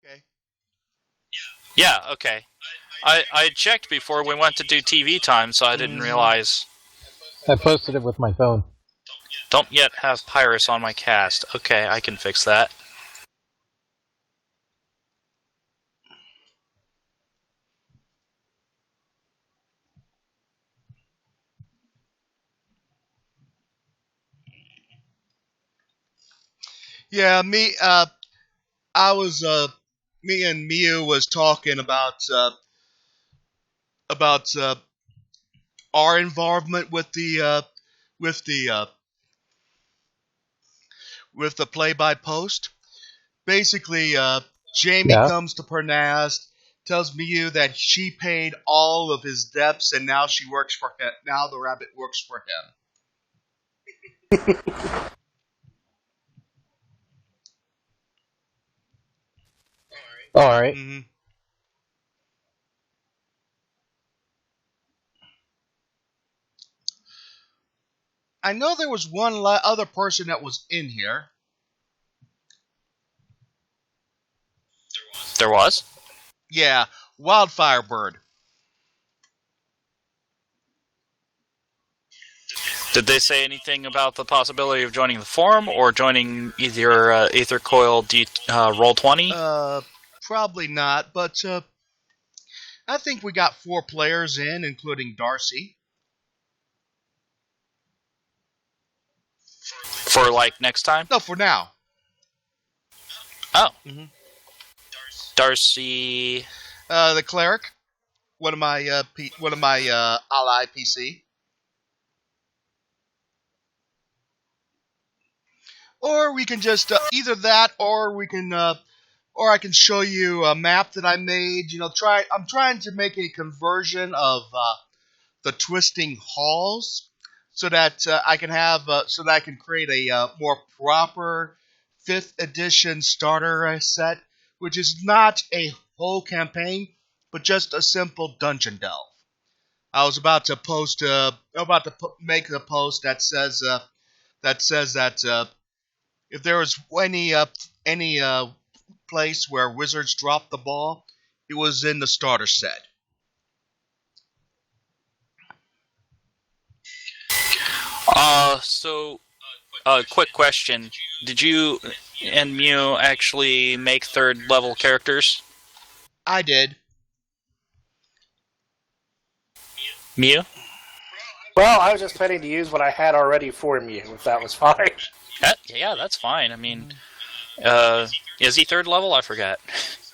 Okay. Yeah, okay. I checked before we went to do TV time, so I didn't realize. I posted it with my phone. Don't yet have Pyrus on my cast. Okay, I can fix that. Yeah, me and Miu was talking about our involvement with with the uh, the play by post. Basically, Jamie comes to Pernast, tells Miu that she paid all of his debts, and now she works for him. Now the rabbit works for him. All right. Mm-hmm. I know there was one other person that was in here. There was? Yeah, Wildfire Bird. Did they say anything about the possibility of joining the forum or joining either Æthercoil Roll20? Probably not, but I think we got 4 players in, including Darcy. For, like, next time? No, for now. Oh. Mm-hmm. Darcy... the cleric. One of my ally PC. Or we can just either that, or we can, or I can show you a map that I made. You know, I'm trying to make a conversion of the twisting halls, so that I can have, so that I can create a more proper 5th edition starter set, which is not a whole campaign, but just a simple dungeon delve. I was about to post, make a post that says that if there was any place where wizards dropped the ball, it was in the starter set. Quick question. Did you and Miu actually make 3rd level characters? I did. Miu? Well, I was just planning to use what I had already for Miu, if that was fine. Yeah, that's fine. I mean, is he 3rd level? I forgot.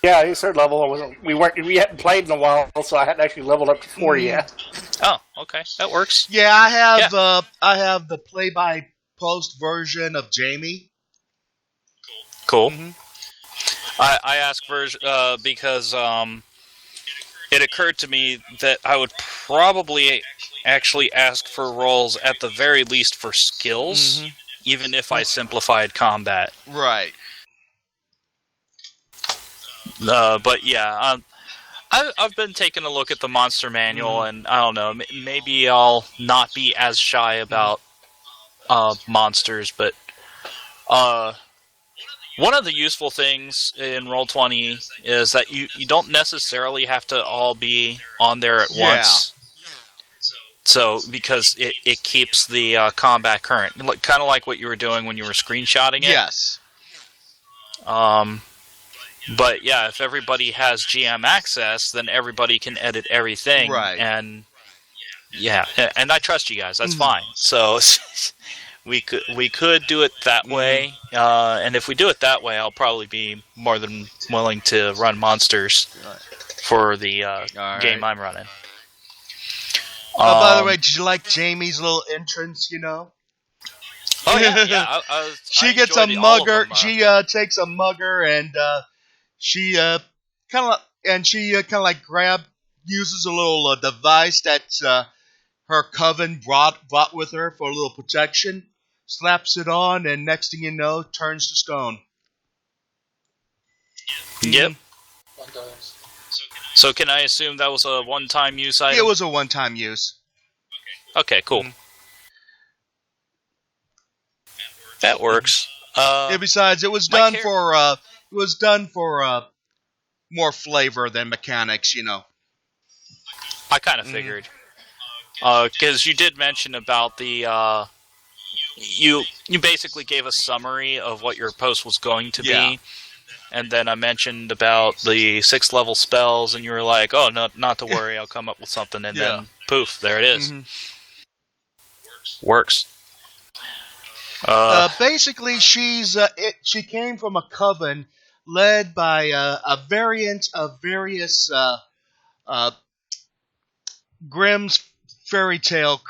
Yeah, he's 3rd level. We hadn't played in a while, so I hadn't actually leveled up to 4 yet. Oh, okay, that works. Yeah, I have the play-by-post version of Jamie. Cool. Mm-hmm. I asked because it occurred to me that I would probably actually ask for rolls at the very least for skills, even if I simplified combat. Right. But yeah, I've been taking a look at the monster manual, and I don't know, maybe I'll not be as shy about monsters, but one of the useful things in Roll20 is that you don't necessarily have to all be on there at once. So, because it keeps the combat current. Kind of like what you were doing when you were screenshotting it. Yes. But yeah, if everybody has GM access, then everybody can edit everything. Right. And yeah, and I trust you guys. That's fine. So we could do it that way. And if we do it that way, I'll probably be more than willing to run monsters for the game I'm running. By the way, did you like Jamie's little entrance? You know. Oh yeah. She gets a mugger. She takes a mugger and she kind of uses a little device that her coven brought with her for a little protection. Slaps it on, and next thing you know, turns to stone. Yep. So can I assume that was a one-time use item? It was a one-time use. Okay, cool. That works. Besides, it was done for more flavor than mechanics, you know. I kind of figured. Because you did mention about the... You basically gave a summary of what your post was going to be. And then I mentioned about the 6th level spells, and you were like, oh, no, not to worry, I'll come up with something. And then, poof, there it is. Works. Basically, she came from a coven led by a variant of various Grimm's fairy tale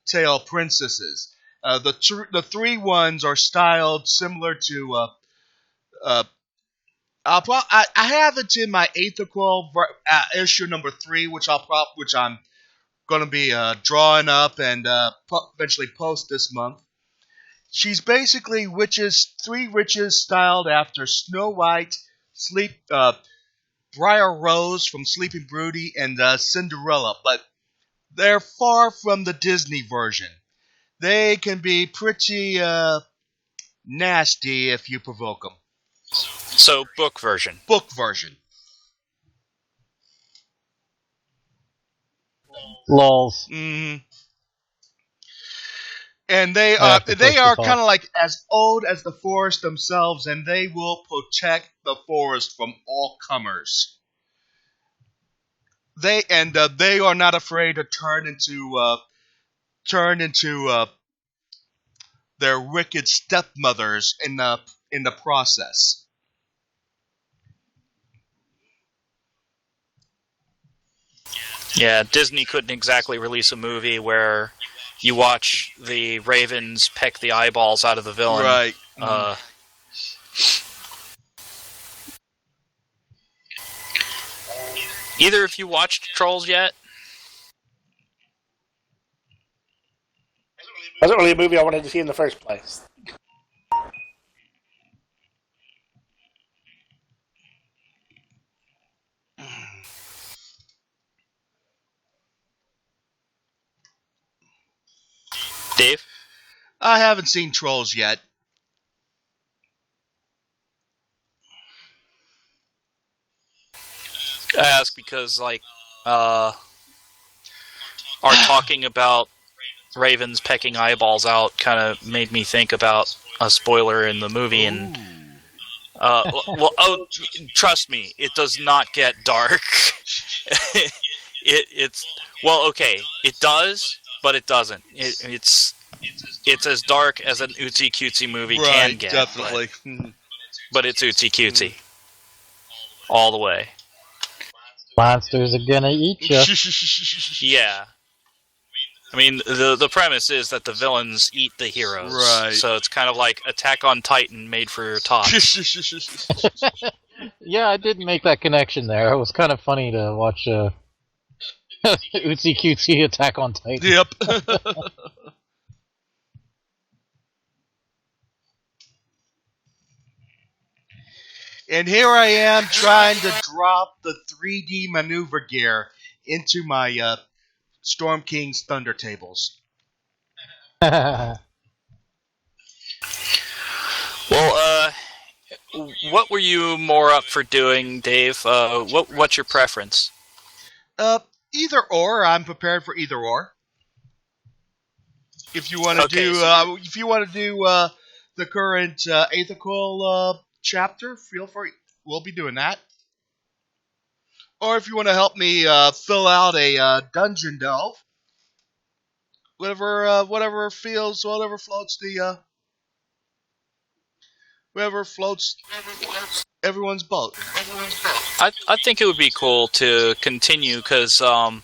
tale princesses. The three ones are styled similar to. I have it in my Æthercoil issue number 3, which I'm going to be drawing up and eventually post this month. She's basically three witches styled after Snow White, Briar Rose from Sleeping Beauty, and Cinderella, but they're far from the Disney version. They can be pretty nasty if you provoke them. So, book version. Book version. Lols. Mm-hmm. And they are kind of like as old as the forest themselves, and they will protect the forest from all comers. They are not afraid to turn into their wicked stepmothers in the process. Yeah, Disney couldn't exactly release a movie where you watch the ravens peck the eyeballs out of the villain. Right. Either of you watched Trolls yet? Wasn't really a movie I wanted to see in the first place. Dave? I haven't seen Trolls yet. I ask because, our talking about ravens pecking eyeballs out kind of made me think about a spoiler in the movie, and trust me, it does not get dark. It's okay, it does, but it doesn't. It's as dark as an Ootsy Cutesy movie can get. Definitely. But it's Ootsy Cutesy all the way. Monsters are gonna eat you. Yeah. I mean, the premise is that the villains eat the heroes. Right. So it's kind of like Attack on Titan made for tots. Yeah, I did make that connection there. It was kind of funny to watch Ootsy Cutesy Attack on Titan. Yep. And here I am trying to drop the 3D maneuver gear into my Storm King's Thunder tables. Well, what were you more up for doing, Dave? What's your preference? Either or. I'm prepared for either or. If you want to do the current Æthercoil chapter, feel free. We'll be doing that. Or if you want to help me fill out a dungeon delve, whatever floats everyone's boat. I think it would be cool to continue because, well,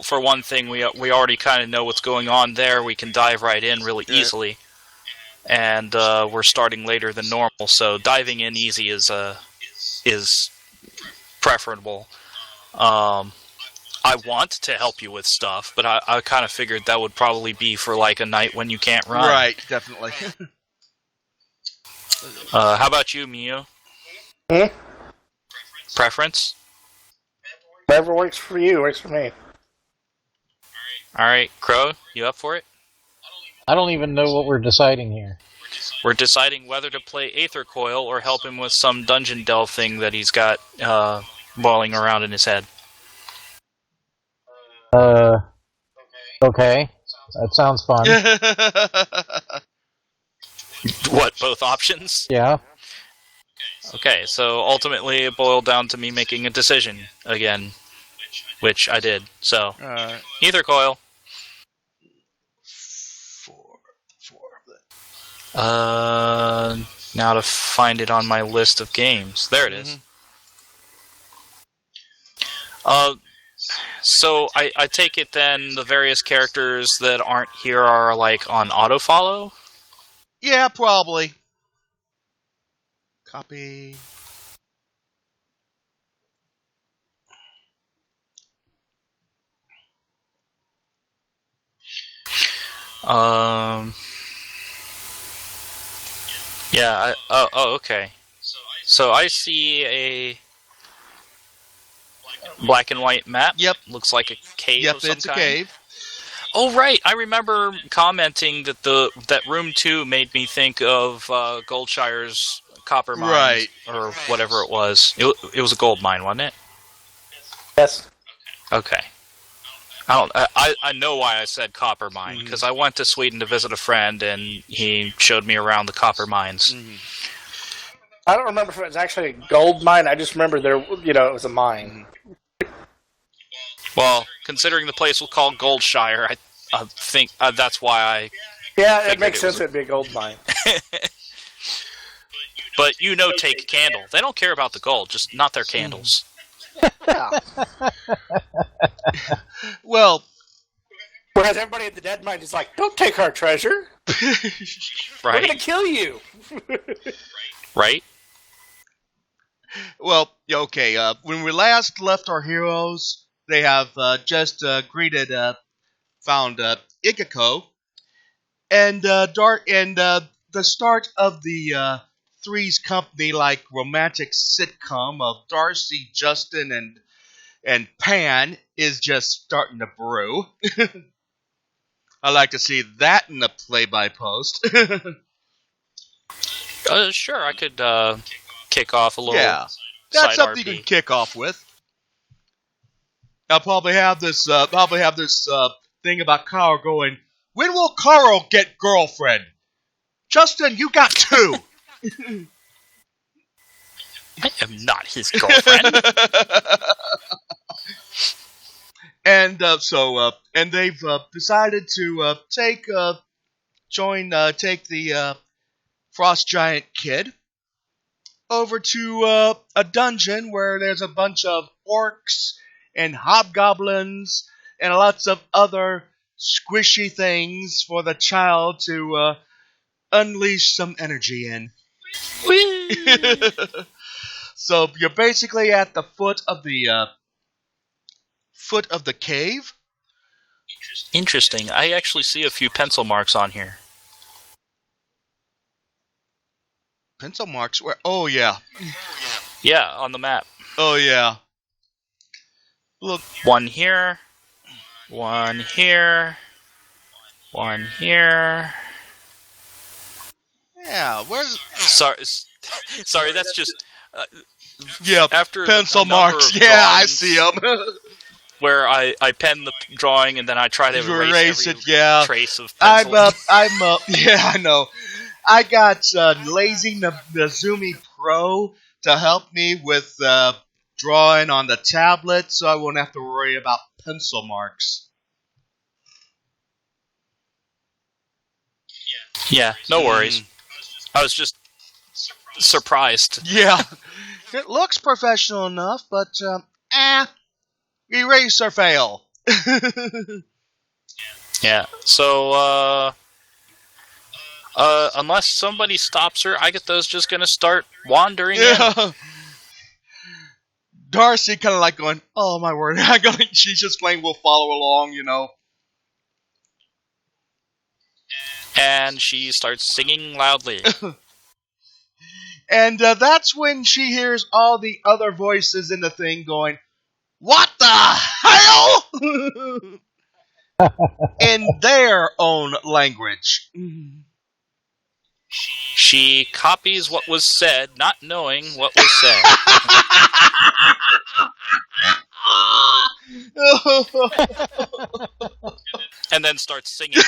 for one thing, we already kind of know what's going on there. We can dive right in really easily, and we're starting later than normal, so diving in easy is preferable. I want to help you with stuff, but I kind of figured that would probably be for like a night when you can't run. Right, definitely. How about you, Mio? Preference? Whatever works for you works for me. Alright, Crow, you up for it? I don't even know what we're deciding here. We're deciding whether to play Æthercoil or help him with some dungeon delve thing that he's got boiling around in his head. Okay. That sounds fun. What, both options? Yeah. Okay, so ultimately it boiled down to me making a decision again, which I did. So, Æthercoil. Now to find it on my list of games. There it is. So I take it then the various characters that aren't here are like on autofollow? Yeah, probably. Copy. Yeah, okay. So I see a black and white map. Yep. Looks like a cave Yep, of some it's kind. a cave. Oh, right. I remember commenting that that room 2 made me think of Goldshire's copper mine. Right. Or whatever it was. It was a gold mine, wasn't it? Yes. Okay. I know why I said copper mine, because I went to Sweden to visit a friend, and he showed me around the copper mines. I don't remember if it was actually a gold mine. I just remember it was a mine. Well, considering the place was called Goldshire, I think that's why I... Yeah, it makes sense it'd be a gold mine. But take a candle. They don't care about the gold, just not their candles. Yeah. Well, whereas everybody at the dead mine is like, don't take our treasure. Right? We're going to kill you. Right? Well, okay. When we last left our heroes, they have just found Ikako, and the start of the Three's Company-like romantic sitcom of Darcy, Justin, and Pan is just starting to brew. I like to see that in the play-by-post. Sure, I could kick off a little. Yeah, that's side something RP. you can kick off with. I'll probably have this thing about Carl going, when will Carl get girlfriend? Justin, you got 2. I am not his girlfriend. And and they've decided to take the Frost Giant Kid over to a dungeon where there's a bunch of orcs and hobgoblins and lots of other squishy things for the child to unleash some energy in. So you're basically at the foot of the cave. Interesting. I actually see a few pencil marks on here. Pencil marks? Where? Oh yeah. Yeah, on the map. Oh yeah. Look. One here. One here. One here. Yeah. Where's? Sorry. That's just. Yeah. After pencil marks. Yeah, I see them. Where I pen the drawing and then I try to erase every it. Yeah. trace of penciling. I'm up. Yeah, I know. I got Lazy Nazumi Pro to help me with drawing on the tablet, so I won't have to worry about pencil marks. Yeah, no worries. I was just surprised. Yeah. It looks professional enough, but erase or fail. Yeah. So unless somebody stops her, I get those just gonna start wandering in. Darcy kind of like going, oh my word, she's just playing, we'll follow along, And she starts singing loudly. And that's when she hears all the other voices in the thing going, what the hell? In their own language. She copies what was said, not knowing what was said. And then starts singing it.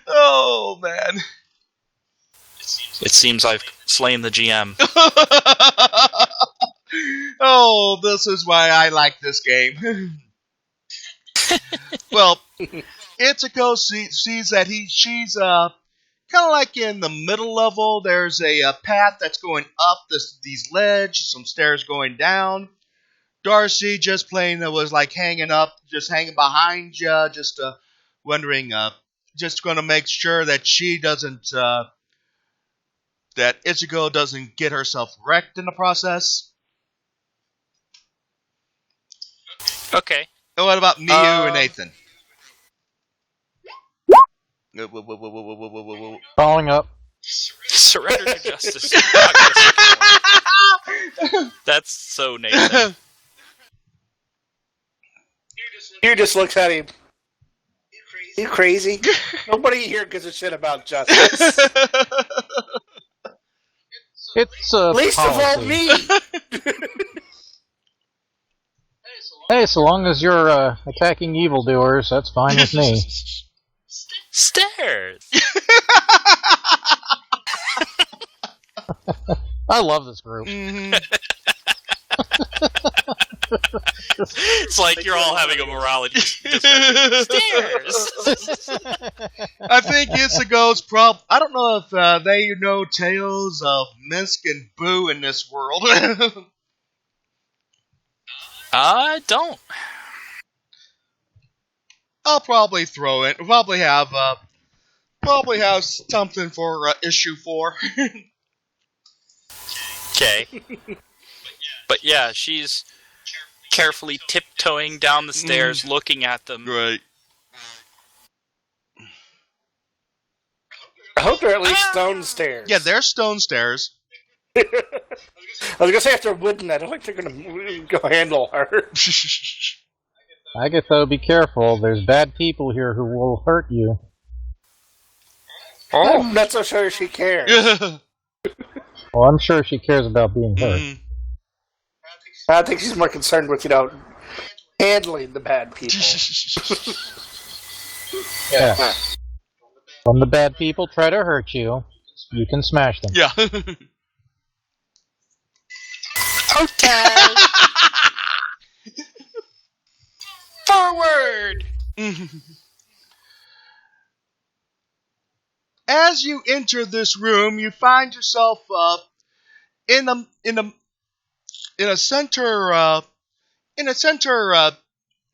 Oh, man. It seems I've slain the GM. Oh, this is why I like this game. Well, Itsuko sees that she's kind of like in the middle level. There's a path that's going up these ledges, some stairs going down. Darcy just plain was like hanging behind you, just wondering, just going to make sure that she doesn't, that Ichigo doesn't get herself wrecked in the process. Okay. And what about Miyu and Nathan? Following up. Surrender to justice. That's so Nathan. You just looks at him. You crazy? Nobody here gives a shit about justice. It's Least of all policy. me. Hey, so long as you're attacking evildoers, that's fine with me. Stairs! I love this group. Mm-hmm. It's like you're all having a morality discussion. Stairs! I think Ichigo's I don't know if they know tales of Minsk and Boo in this world. I don't. I'll probably throw it. We'll probably have something for issue 4. Okay. But yeah, she's carefully tiptoeing down the stairs, looking at them. Right. I hope they're at least stone stairs. Yeah, they're stone stairs. I was gonna say if they're wooden, I don't think they're gonna go handle her. I guess though, be careful. There's bad people here who will hurt you. I'm not so sure she cares. Well, I'm sure she cares about being hurt. Mm. I think she's more concerned with, handling the bad people. Yeah. When the bad people try to hurt you, you can smash them. Yeah. Okay! Forward! As you enter this room, you find yourself in a center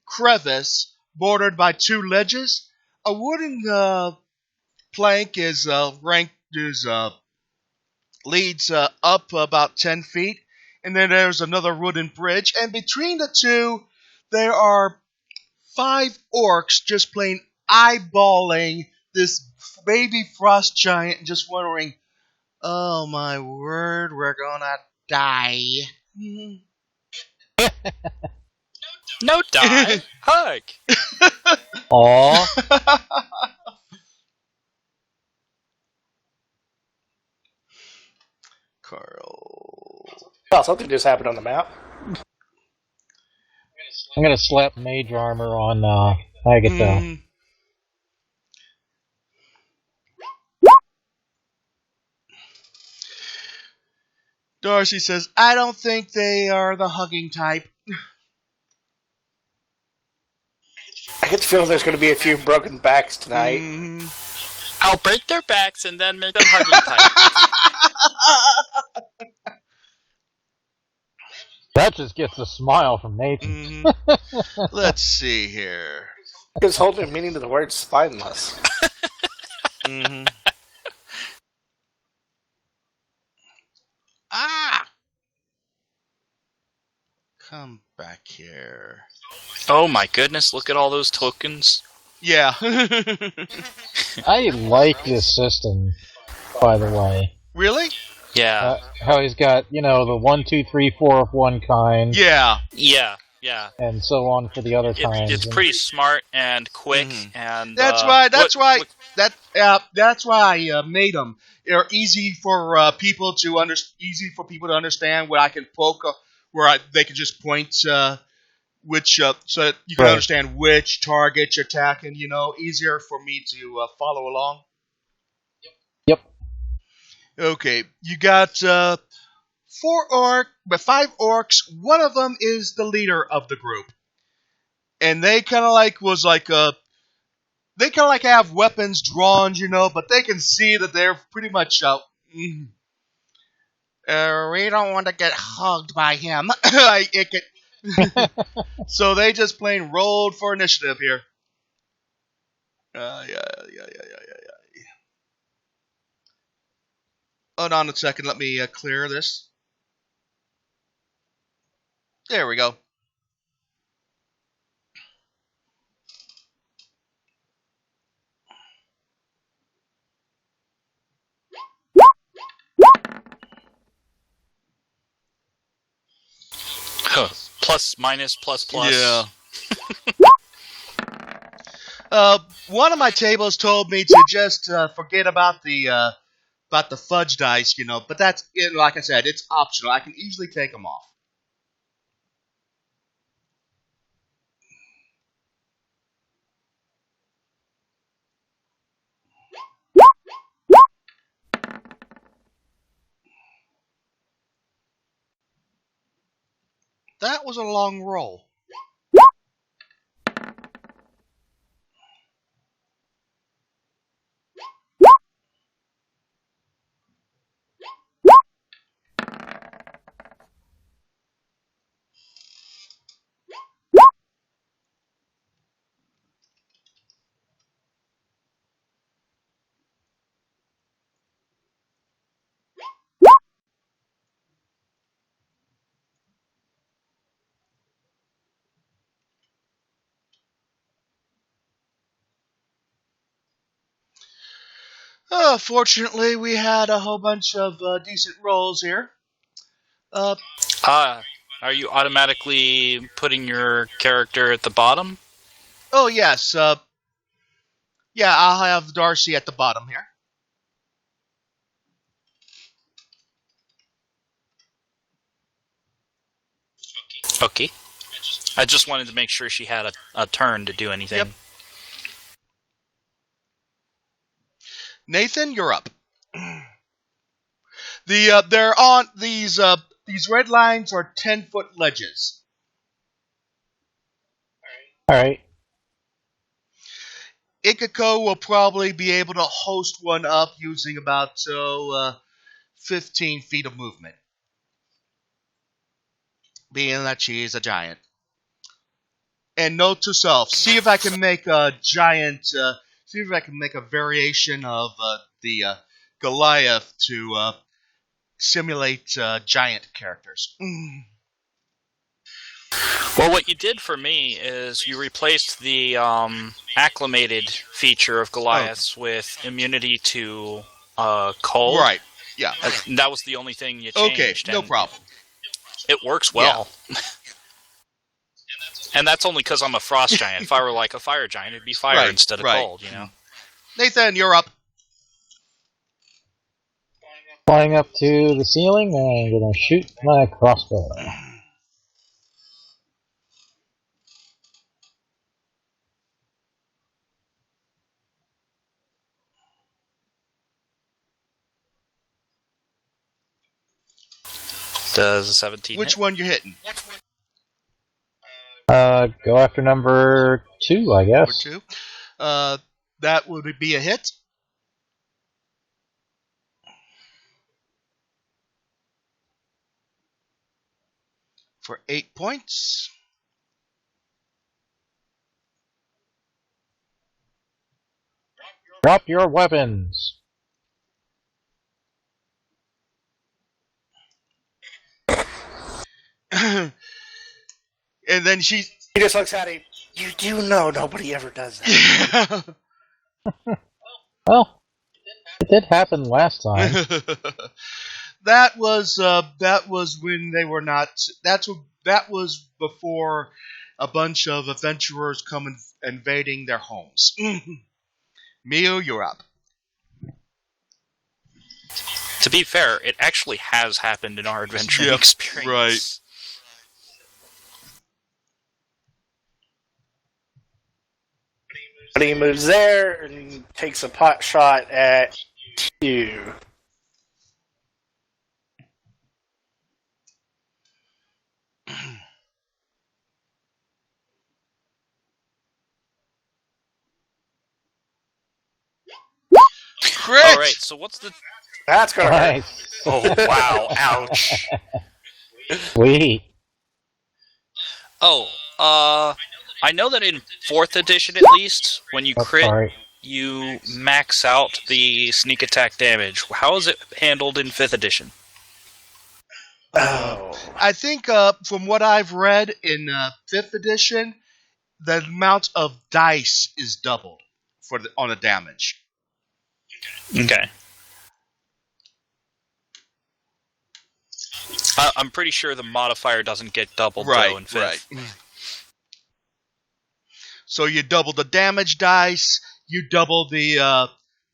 crevice bordered by 2 ledges. A wooden plank leads up about 10 feet, and then there's another wooden bridge, and between the two there are 5 orcs just plain eyeballing this baby frost giant, just wondering, oh my word, we're gonna die. No die. Hug. Aww. Carl. Oh, something just happened on the map. I'm gonna slap mage armor on Agatha. Mm. Darcy says, I don't think they are the hugging type. I get the feeling there's going to be a few broken backs tonight. Mm. I'll break their backs and then make them hugging type. That just gets a smile from Nathan. Let's see here. Just holding the meaning of the word spineless. Mm-hmm. Ah! Come back here. Oh my goodness, look at all those tokens. Yeah. I like this system, by the way. Really? Yeah. How he's got, the 1, 2, 3, 4 of one kind. Yeah. Yeah. Yeah. and so on for the other times. It's pretty smart and quick, and That's why I made them. They're easy for people to understand. Where I can poke, they can just point which, so that you can understand which target you're attacking. Easier for me to follow along. Yep. Okay, you got 5 orcs. One of them is the leader of the group, and they kind of have weapons drawn, but they can see that they're pretty much out. We don't want to get hugged by him. So they just plain rolled for initiative here. Yeah. Hold on a second. Let me clear this. There we go. Plus, minus, plus. Yeah. One of my tables told me to just forget about the fudge dice, but that's, like I said, it's optional. I can easily take them off. That was a long roll. Fortunately, we had a whole bunch of decent rolls here. Are you automatically putting your character at the bottom? Oh, yes. Yeah, I'll have Darcy at the bottom here. Okay. I just wanted to make sure she had a turn to do anything. Yep. Nathan, you're up. They're on these red lines are 10-foot ledges. All right. Ikako will probably be able to host one up using about 15 feet of movement, being that she is a giant. And note to self: see if I can make a giant. See if I can make a variation of the Goliath to simulate giant characters. Well, what you did for me is you replaced the acclimated feature of Goliaths with immunity to cold. Right. Yeah. That was the only thing you changed. Okay, no problem. It works well. Yeah. And that's only because I'm a frost giant. If I were like a fire giant, it'd be fire instead of cold, Nathan, you're up. Flying up to the ceiling, and I'm going to shoot my crossbow. Does a 17 Which hit? one you hitting? Go after number 2, I guess. Number 2. That would be a hit. For 8 points. Drop your weapons. And then she just looks at him. You do know nobody ever does that. Well, it did happen last time. That was when they were not. That's that was before a bunch of adventurers come invading their homes. Mew, you're up. To be fair, it actually has happened in our adventuring Yep, experience. right. But he moves there and takes a pot shot at you. Crit! All right, so what's the... That's gonna hurt. Nice. Oh, wow, ouch. Sweet. Oh, I know that in 4th edition at least, when you Oh, crit, sorry. you max out the sneak attack damage. How is it handled in 5th edition? Oh. I think from what I've read in 5th edition, the amount of dice is doubled on the damage. Okay. I'm pretty sure the modifier doesn't get doubled though in 5th. Right. So you double the damage dice, you double the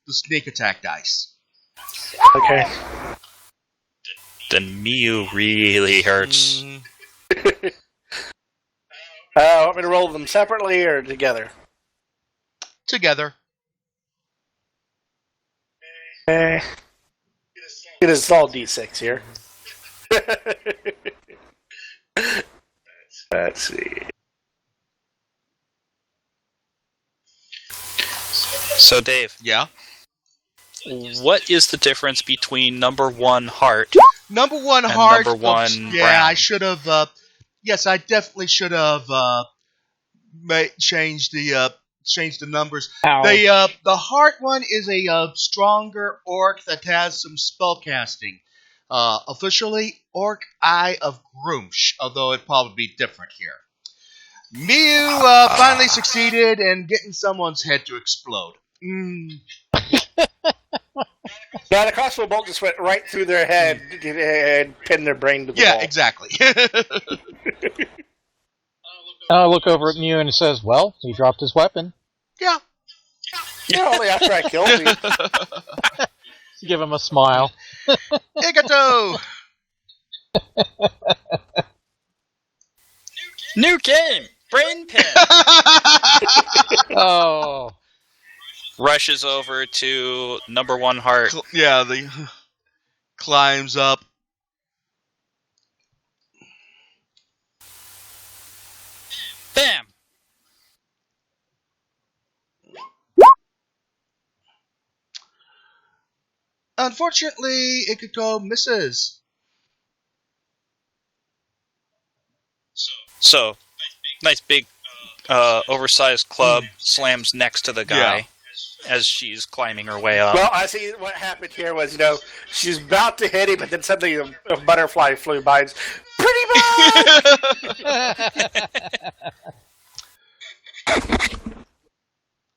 sneak attack dice. Okay. Then Mew really hurts. Want me to roll them separately or together? Together. Okay. It is all D6 here. Let's see. So, Dave, Yeah. what is the difference between number 1 heart? Number 1 And heart. number 1 yeah, brown. I should have. Yes, I definitely should have changed the numbers. Ow. The heart one is a stronger orc that has some spellcasting. Officially, Orc Eye of Groomsh, although it'd probably be different here. Mew finally succeeded in getting someone's head to explode. Now the crossbow bolt just went right through their head and pinned their brain to the Yeah, wall. exactly. I look over at Mew and it says, well, he dropped his weapon. Yeah. Yeah, only after I killed him. Give him a smile. Igato! New game! Brain pin! Oh. Rushes over to number 1 heart. Yeah, climbs up. Bam! Unfortunately, Igato misses. So, nice big, oversized club slams next to the guy as she's climbing her way up. Well, I see what happened here was, she's about to hit him, but then suddenly a butterfly flew by. And, pretty much!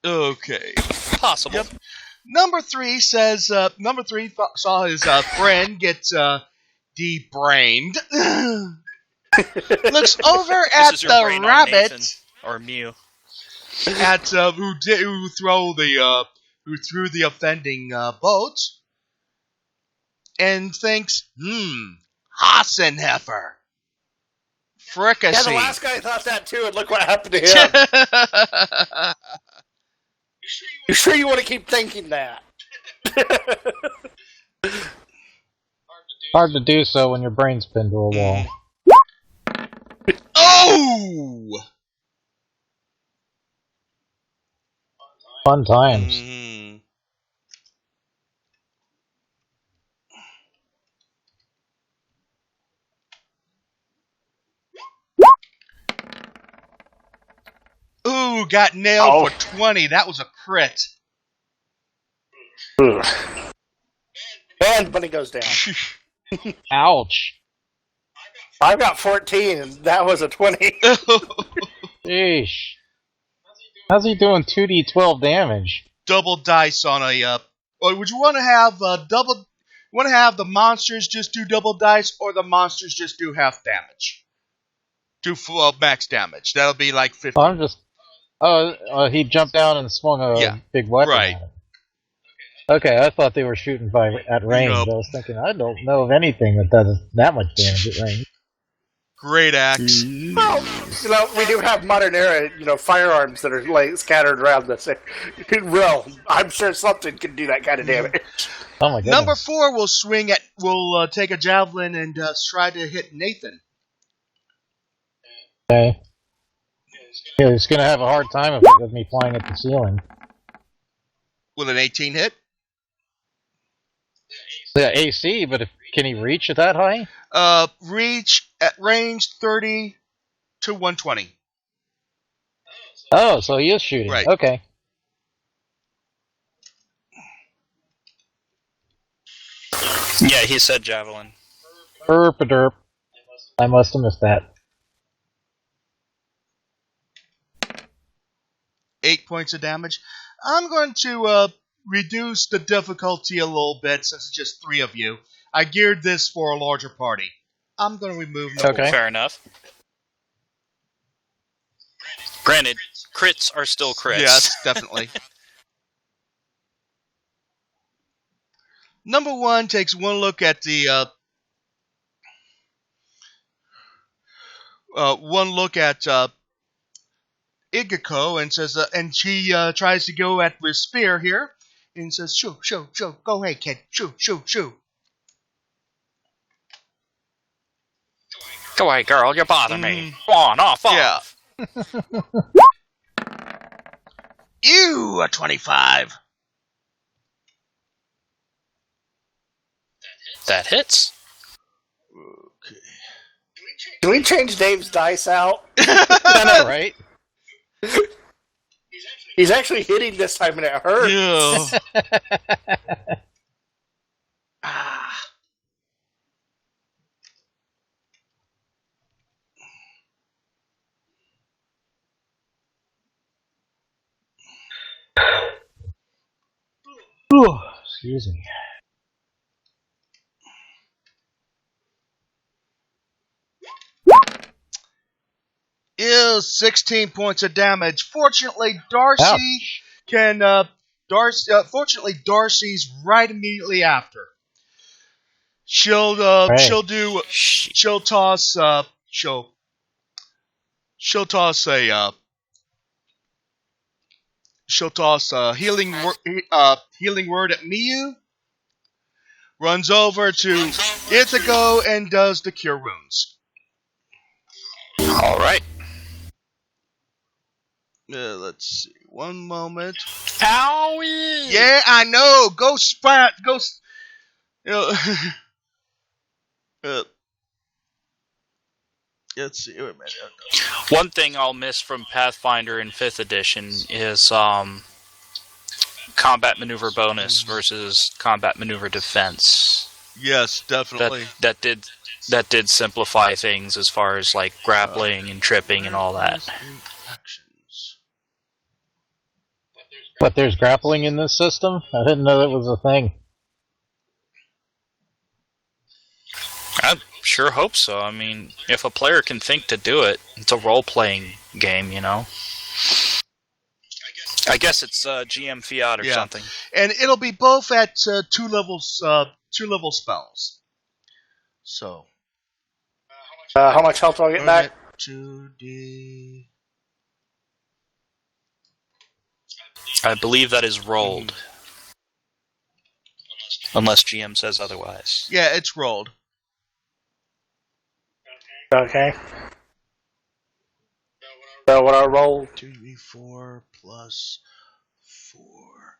Okay. Possible. Yep. Number 3 says, saw his friend get de-brained. Looks over at This is your the brain on rabbit Nathan, or Mew. at who threw the offending boat, and thinks, Hassenheffer. Fricassee. Yeah, the last guy thought that too, and look what happened to him. You sure you want to keep thinking that? Hard to do so when your brain's pinned to a wall. Oh! Fun times. Ooh, got nailed for 20. That was a crit. And money goes down. Ouch. I've got 14, and that was a 20. Sheesh. How's he doing 2d12 damage? Double dice on a. Or would you want to have double? Want to have the monsters just do double dice, or the monsters just do half damage? do full max damage. That'll be like 50. I'm just. He jumped down and swung a big weapon right. at it. Okay, I thought they were shooting at range. Nope. I was thinking, I don't know of anything that does that much damage at range. Great axe. Well, we do have modern era, firearms that are like scattered around this. Well, I'm sure something can do that kind of damage. Oh my goodness. Number 4 will take a javelin and try to hit Nathan. Okay. Yeah, he's gonna have a hard time of it with me flying at the ceiling. Will an 18 hit? Yeah, AC, but can he reach at that high? Reach at range 30 to 120. Oh, so he is shooting. Right. Okay. Yeah, he said javelin. Derp. I must have missed that. 8 points of damage. I'm going to reduce the difficulty a little bit since it's just 3 of you. I geared this for a larger party. I'm going to remove number Okay. Fair enough. Granted, crits are still crits. Yes, definitely. Number 1 takes one look at the Igako and says, and she tries to go at with spear here, and says, "Shoo, go ahead, kid, shoo." Go away, girl, you bother me. Go on, off. Yeah. Ew, a 25. That hits. Okay. Can we change Dave's dice out? I know, right? He's actually hitting this time and it hurts. Yeah. Excuse me. Is 16 points of damage. Fortunately, Darcy Ouch. can. Fortunately, Darcy's right immediately after. She'll toss a healing word at Miyu. Runs over to Ithaco and does the cure wounds. All right. Let's see. One moment. Owie! Yeah, I know. Go splat. Go. Let's see. Wait a minute. One thing I'll miss from Pathfinder in 5th edition is combat maneuver bonus versus combat maneuver defense. Yes, definitely. That did simplify things as far as like grappling and tripping and all that. Actions. But there's grappling in this system? I didn't know that was a thing. I sure hope so. I mean, if a player can think to do it, it's a role-playing game, you know? I guess it's GM Fiat or something. And it'll be both at 2 levels, 2 level spells. So. How much health do I get back? 2D. I believe that is rolled. Unless GM says otherwise. Yeah, it's rolled. Okay. So what I roll? 2d4 plus 4.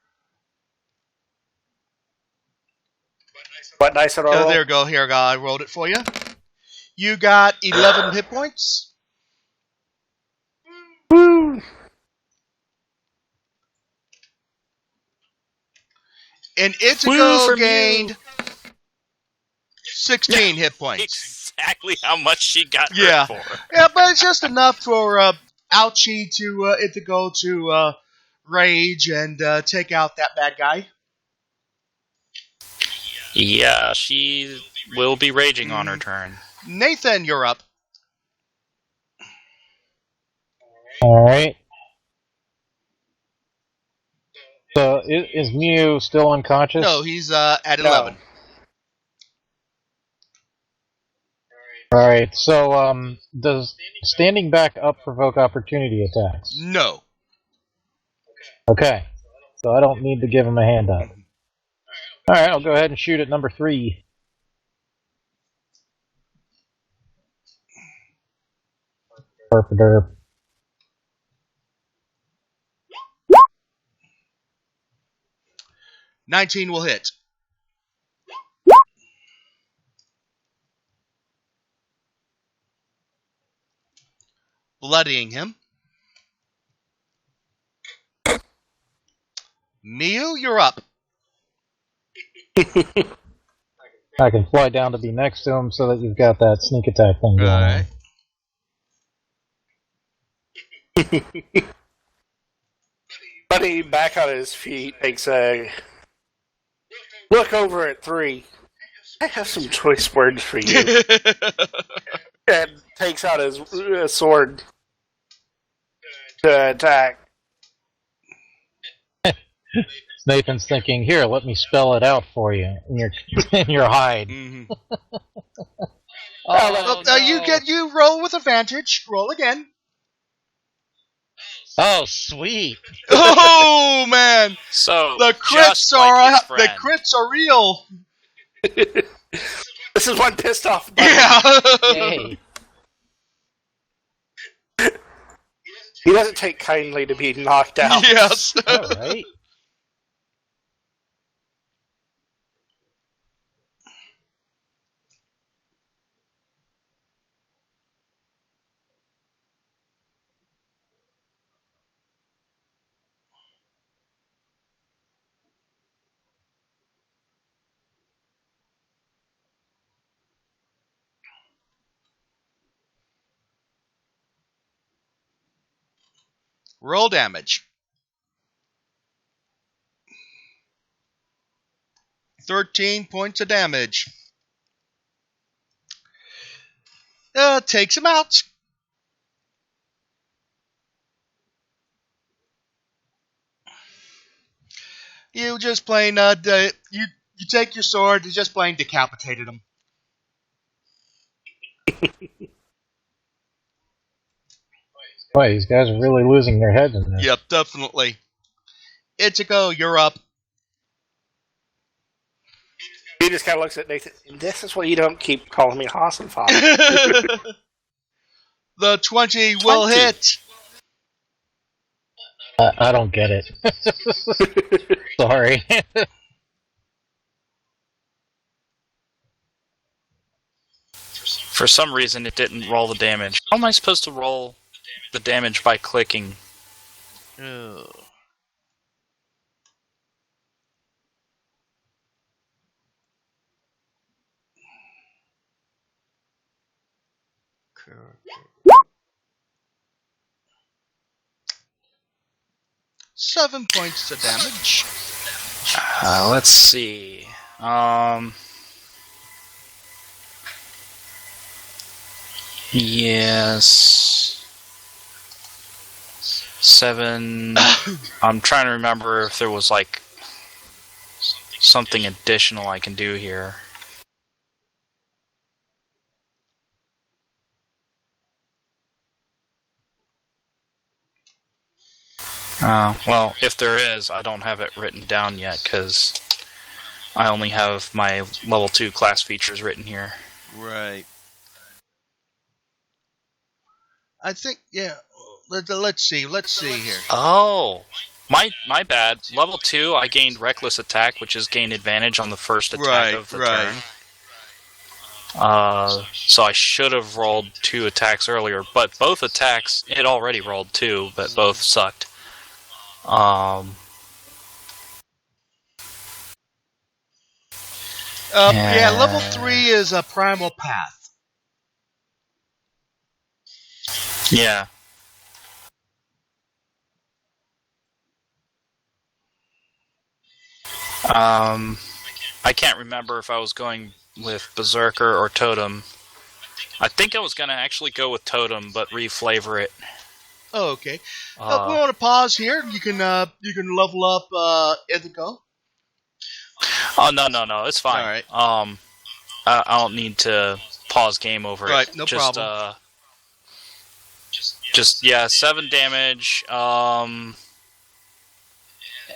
What dice did I roll? Oh, there you go. Here, I rolled it for you. You got 11 hit points. Woo! And Woo Ithaco for gained 16 hit points. Exactly how much she got Yeah. hurt for. Yeah, but it's just enough for Ouchie to Ithaco to rage and take out that bad guy. Yeah, she will be raging on her turn. Nathan, you're up. Alright. So, is Mew still unconscious? No, he's at 11. Alright, so, does standing back up provoke opportunity attacks? No. Okay. So I don't need to give him a hand up. Alright, I'll go ahead and shoot at number 3. Derp. 19 will hit. Bloodying him. Mew, you're up. I can fly down to be next to him so that you've got that sneak attack thing going on. Buddy, back on his feet, takes a look over at 3. I have some choice words for you. And takes out his sword to attack. Nathan's thinking, here, let me spell it out for you in your hide. Mm-hmm. No. You roll with advantage. Roll again. Oh, sweet. Oh man! So The crits are real. This is one pissed off buddy. Yeah. Hey. He doesn't take kindly to being knocked out. Yes. All right. Roll damage. 13 points of damage. Takes him out. You just plain you take your sword. You just plain decapitated him. Boy, these guys are really losing their heads in this. Yep, definitely. Ichigo, you're up. He just kind of looks at Nathan. This is why you don't keep calling me Hassenfather. The 20 will hit. I don't get it. Sorry. For some reason, it didn't roll the damage. How am I supposed to roll the damage by clicking? Oh. Seven points of damage. Let's see. Yes. 7. I'm trying to remember if there was like something additional I can do here. Well, if there is, I don't have it written down yet because I only have my level 2 class features written here. Right. I think, yeah. Let's see here. Oh, my bad. Level 2, I gained Reckless Attack, which is gain advantage on the first attack of the turn. So I should have rolled 2 attacks earlier, but both attacks, it already rolled 2, but both sucked. Yeah, level 3 is a Primal Path. Yeah. I can't remember if I was going with Berserker or Totem. I think I was going to actually go with Totem, but reflavor it. Oh, okay. We want to pause here. You can level up Æthercoil. Oh no, it's fine. All right. I don't need to pause game over it. Right, no problem. Just 7 damage.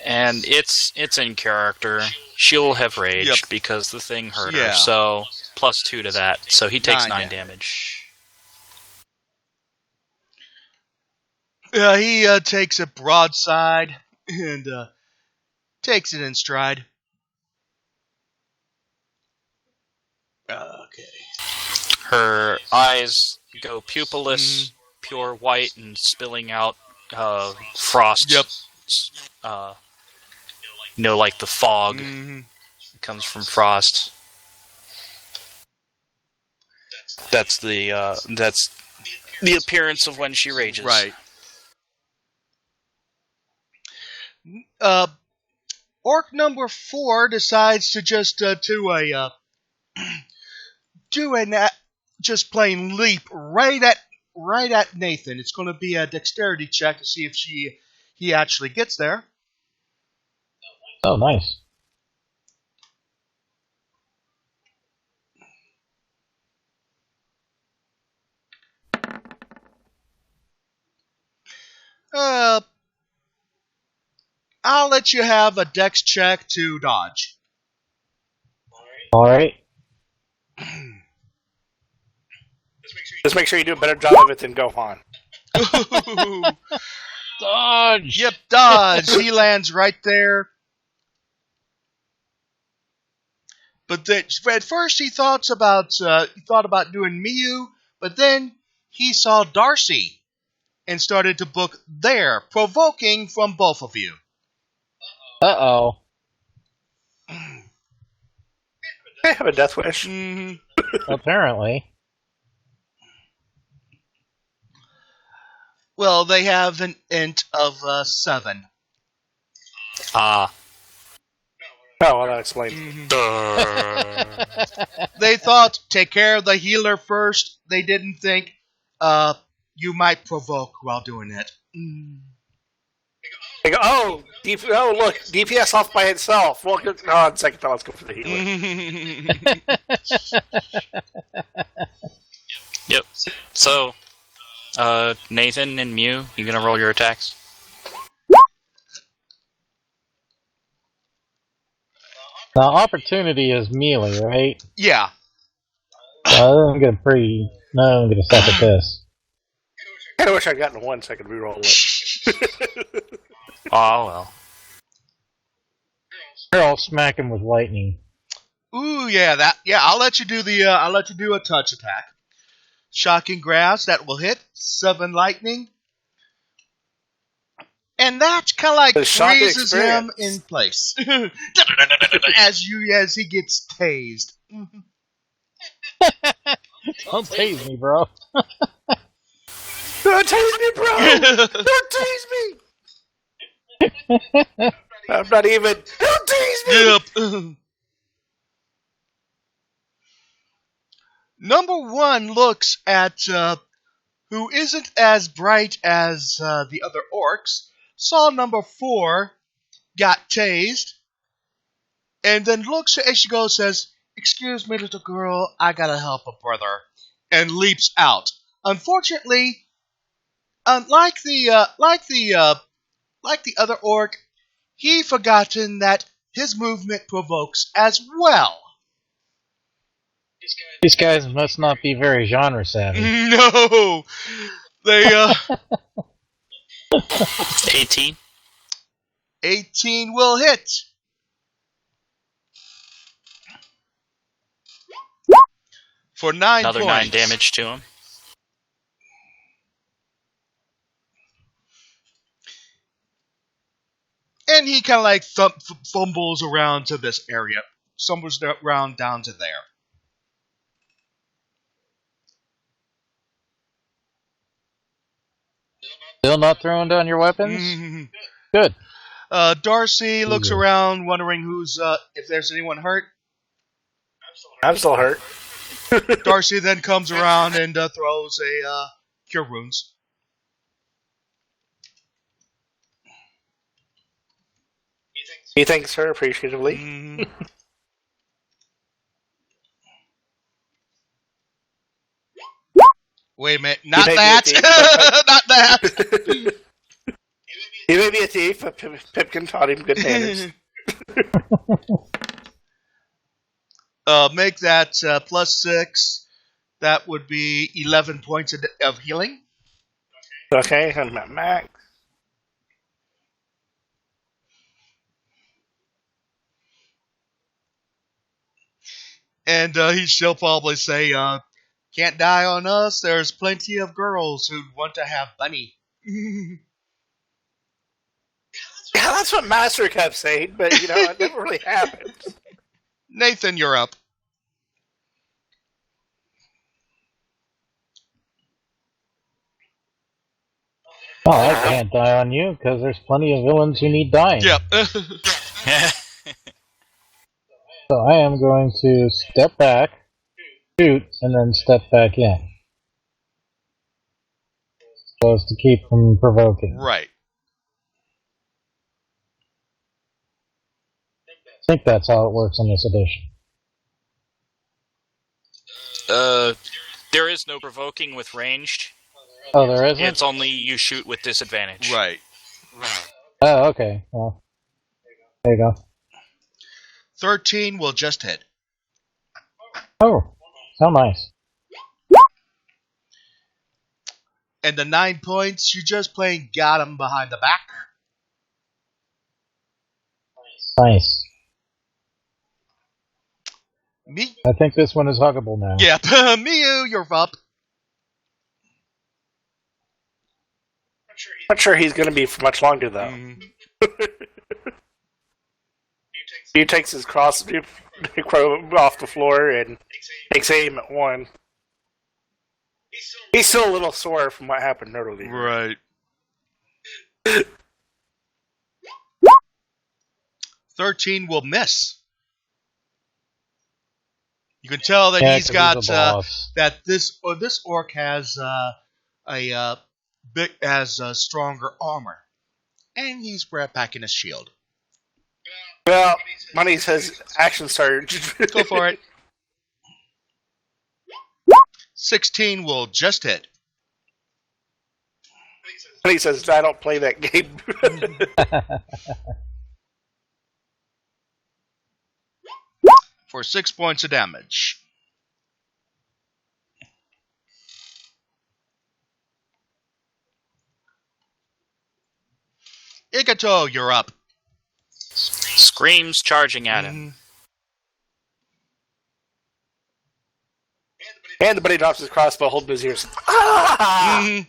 And it's in character. She'll have rage because the thing hurt her. So +2 to that. So he takes 9 damage. He takes it broadside and takes it in stride. Okay. Her eyes go pupilless, pure white, and spilling out frost. Yep. Like the fog comes from frost. That's the appearance of when she rages. Right. Orc number 4 decides to just just plain leap right at Nathan. It's going to be a dexterity check to see if he actually gets there. Oh, nice. I'll let you have a dex check to dodge. All right. Just make sure you do a better job of it than Gohan. Dodge. Yep, dodge. He lands right there. But at first he thought about doing Miyu, but then he saw Darcy and started to book there, provoking from both of you. Uh-oh. I have a death wish. Apparently. Well, they have an int of 7. Ah. Oh, well, that explains. They thought, take care of the healer first. They didn't think you might provoke while doing it. They go, look, DPS off by itself. Well, on second thought, let's go for the healer. Yep. So, Nathan and Mew, you gonna roll your attacks? Now, opportunity is melee, right? Yeah. I'm gonna suck at this. I kinda wish I'd gotten 1 second reroll it. Oh well. Here, I'll smack him with lightning. Ooh, yeah, I'll let you do a touch attack. Shocking Grass, that will hit. 7 lightning. And that kind of like freezes him in place. as he gets tased. Don't tase me, bro. Don't tase me, bro! Don't tase me! I'm not even... Don't tase me! Yep. Number 1 looks at who isn't as bright as the other orcs, saw number 4, got tased, and then looks as she goes, says, "Excuse me, little girl, I gotta help a brother," and leaps out. Unfortunately, like the other orc, he forgotten that his movement provokes as well. These guys must not be very genre savvy. No, they 18. 18 will hit. For 9 Another points. 9 damage to him. And he kind of like fumbles around to this area. Stumbles around down to there. Still not throwing down your weapons? Good. Darcy looks around, wondering if there's anyone hurt. I'm still hurt. Darcy then comes around and throws a Cure Wounds. He thanks her appreciatively. Wait a minute, not that! Not that! He may be a thief, but Pipkin taught him good manners. Make that +6. That would be 11 points of healing. Okay, I'm at max. And she'll probably say, can't die on us. There's plenty of girls who want to have Bunny. Yeah, that's what Master kept saying, but, it never really happened. Nathan, you're up. Oh, I can't die on you, because there's plenty of villains who need dying. Yep. So I am going to step back, shoot, and then step back in. So as to keep from provoking. Right. I think that's how it works in this edition. There is no provoking with ranged. Oh, there isn't? It's only you shoot with disadvantage. Right. Oh, okay. Well, there you go. 13 will just hit. Oh, how nice. And the 9 points, you just plain got him behind the back. Nice. Me? I think this one is huggable now. Yep. Miu, you're up. Not sure he's going to be for much longer, though. He takes his cross off the floor and takes aim at one. He's still a little sore from what happened earlier. Right. 13 will miss. You can tell that he's got that this orc has stronger armor, and he's packing a shield. Well, Money says action surge. Go for it. 16 will just hit. Money says I don't play that game. For 6 points of damage. Igato, you're up. Screams charging at him. And the buddy drops his crossbow, holding his ears. Ah!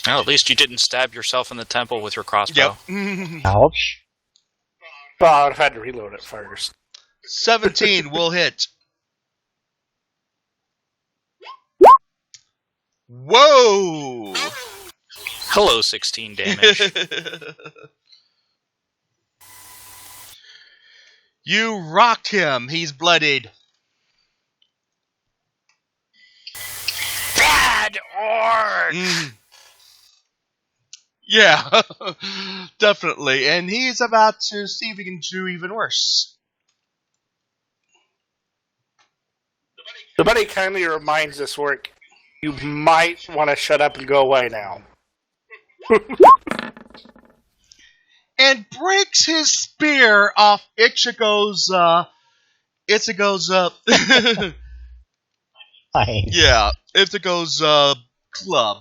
Well, at least you didn't stab yourself in the temple with your crossbow. Yep. Ouch. Well, I would have had to reload it first. 17 will hit. Whoa! Hello, 16 damage. You rocked him. He's bloodied. Bad orc! Yeah, definitely. And he's about to see if he can do even worse. The buddy kindly reminds this orc, you might want to shut up and go away now. And breaks his spear off Ichigo's Nice. yeah, Ichigo's club.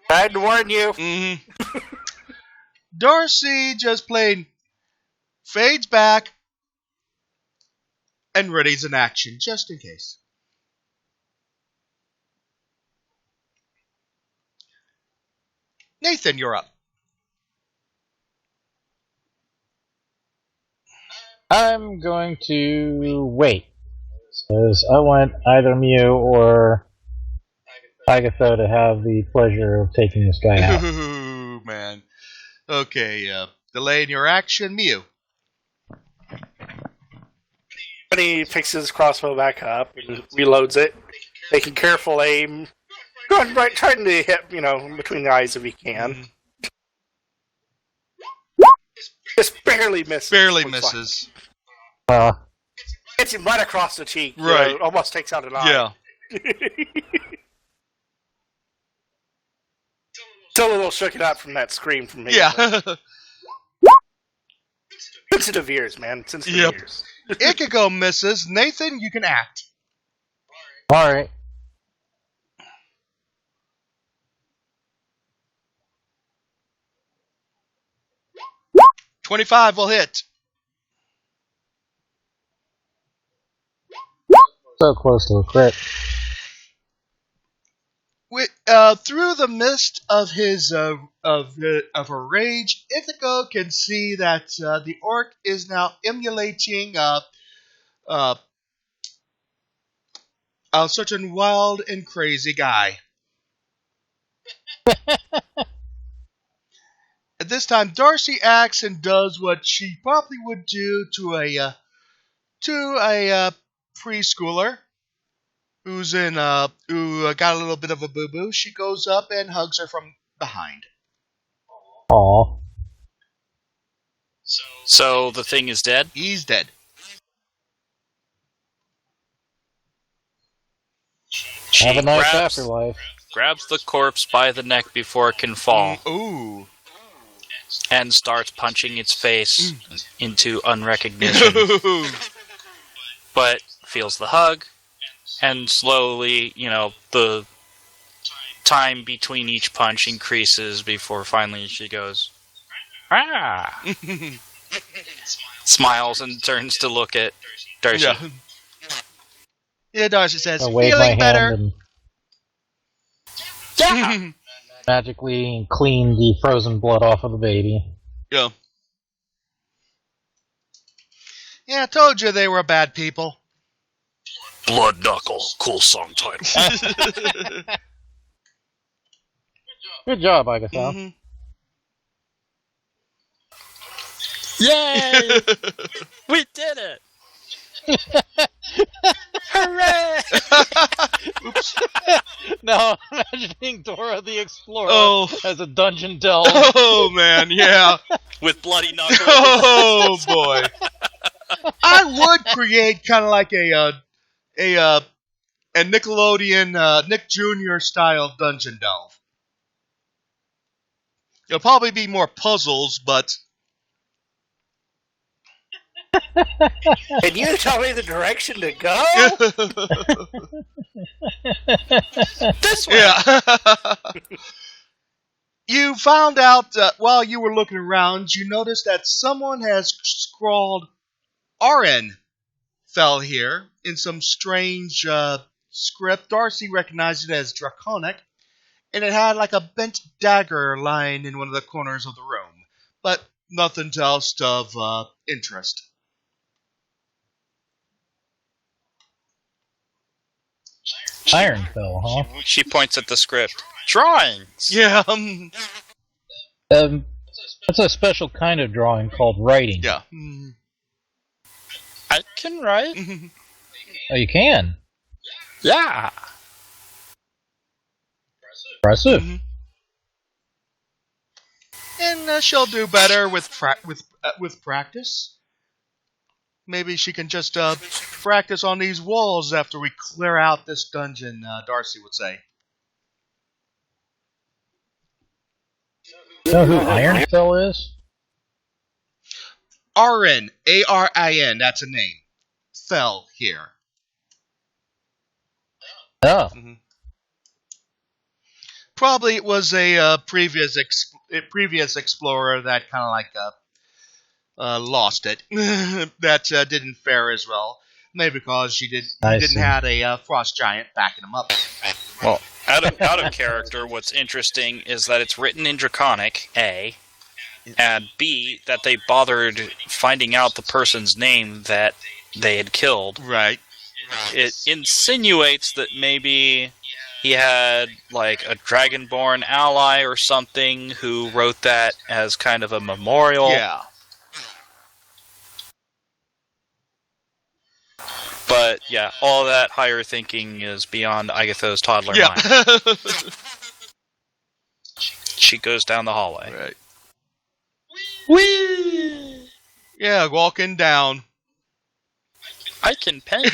I had to warn you. Darcy just plain fades back and readies an action just in case. Nathan, you're up. I'm going to wait. Because I want either Mew or Agatha to have the pleasure of taking this guy out. Ooh, man. Okay, delaying your action, Mew. But he picks his crossbow back up and reloads it, taking careful aim. trying to hit, between the eyes if he can. Mhm. Just barely misses. Barely looks misses. Uh, Hits him right across the cheek. Right. Almost takes out an eye. Yeah. Still a little shook it out from that scream from me. Yeah. Sensitive ears, man. Sensitive Yep. ears. Ichigo misses. Nathan, you can act. alright. 25 will hit. So close to a crit. Through the mist of his of her rage, Ithaco can see that the orc is now emulating such a wild and crazy guy. At this time, Darcy acts and does what she probably would do to a preschooler who got a little bit of a boo boo. She goes up and hugs her from behind. Aw. So the thing is dead? He's dead. She Have a nice grabs, afterlife. grabs the corpse by the neck before it can fall Ooh. and starts punching its face into unrecognition. Ooh. But feels the hug, and slowly, the time between each punch increases before finally she goes, ah! Smiles and turns to look at Darcy. Yeah. Yeah, Darcy says, I wave my feeling hand better. and Yeah! magically clean the frozen blood off of the baby. Yeah. Yeah, I told you they were bad people. Blood Knuckle. Cool song title. Good job, Agatha. Mhm. Yay! We did it! Hooray! Oops. No, imagining Dora the Explorer Oh. as a dungeon delve. Oh, man, yeah. With bloody knuckles. Oh, boy. I would create kind of like a Nickelodeon Nick Jr. style dungeon delve. It'll probably be more puzzles, but Can you tell me the direction to go? This way! yeah. You found out while you were looking around, you noticed that someone has scrawled RN fell here in some strange script. Darcy recognized it as Draconic, and it had like a bent dagger lying in one of the corners of the room, but nothing else of interest. Iron fell, huh? She points at the script. Drawings! Yeah. That's a special kind of drawing called writing. Yeah. I can write. Oh, you can? Yeah. Impressive. Mhm. And she'll do better with practice. Maybe she can just practice on these walls after we clear out this dungeon, Darcy would say. You know who Iron Fell is? Arin, A-R-I-N, that's a name. Fell here. Oh. Mhm. Probably it was a previous explorer that kind of like lost it. That didn't fare as well. Maybe because he didn't have a frost giant backing him up. Well, out of character, what's interesting is that it's written in Draconic, A, and B, that they bothered finding out the person's name that they had killed. Right. It insinuates that maybe he had like a Dragonborn ally or something who wrote that as kind of a memorial. Yeah. But yeah, all that higher thinking is beyond Agatha's toddler Yeah. mind. She goes down the hallway. Right. Whee! Yeah, walking down. I can paint.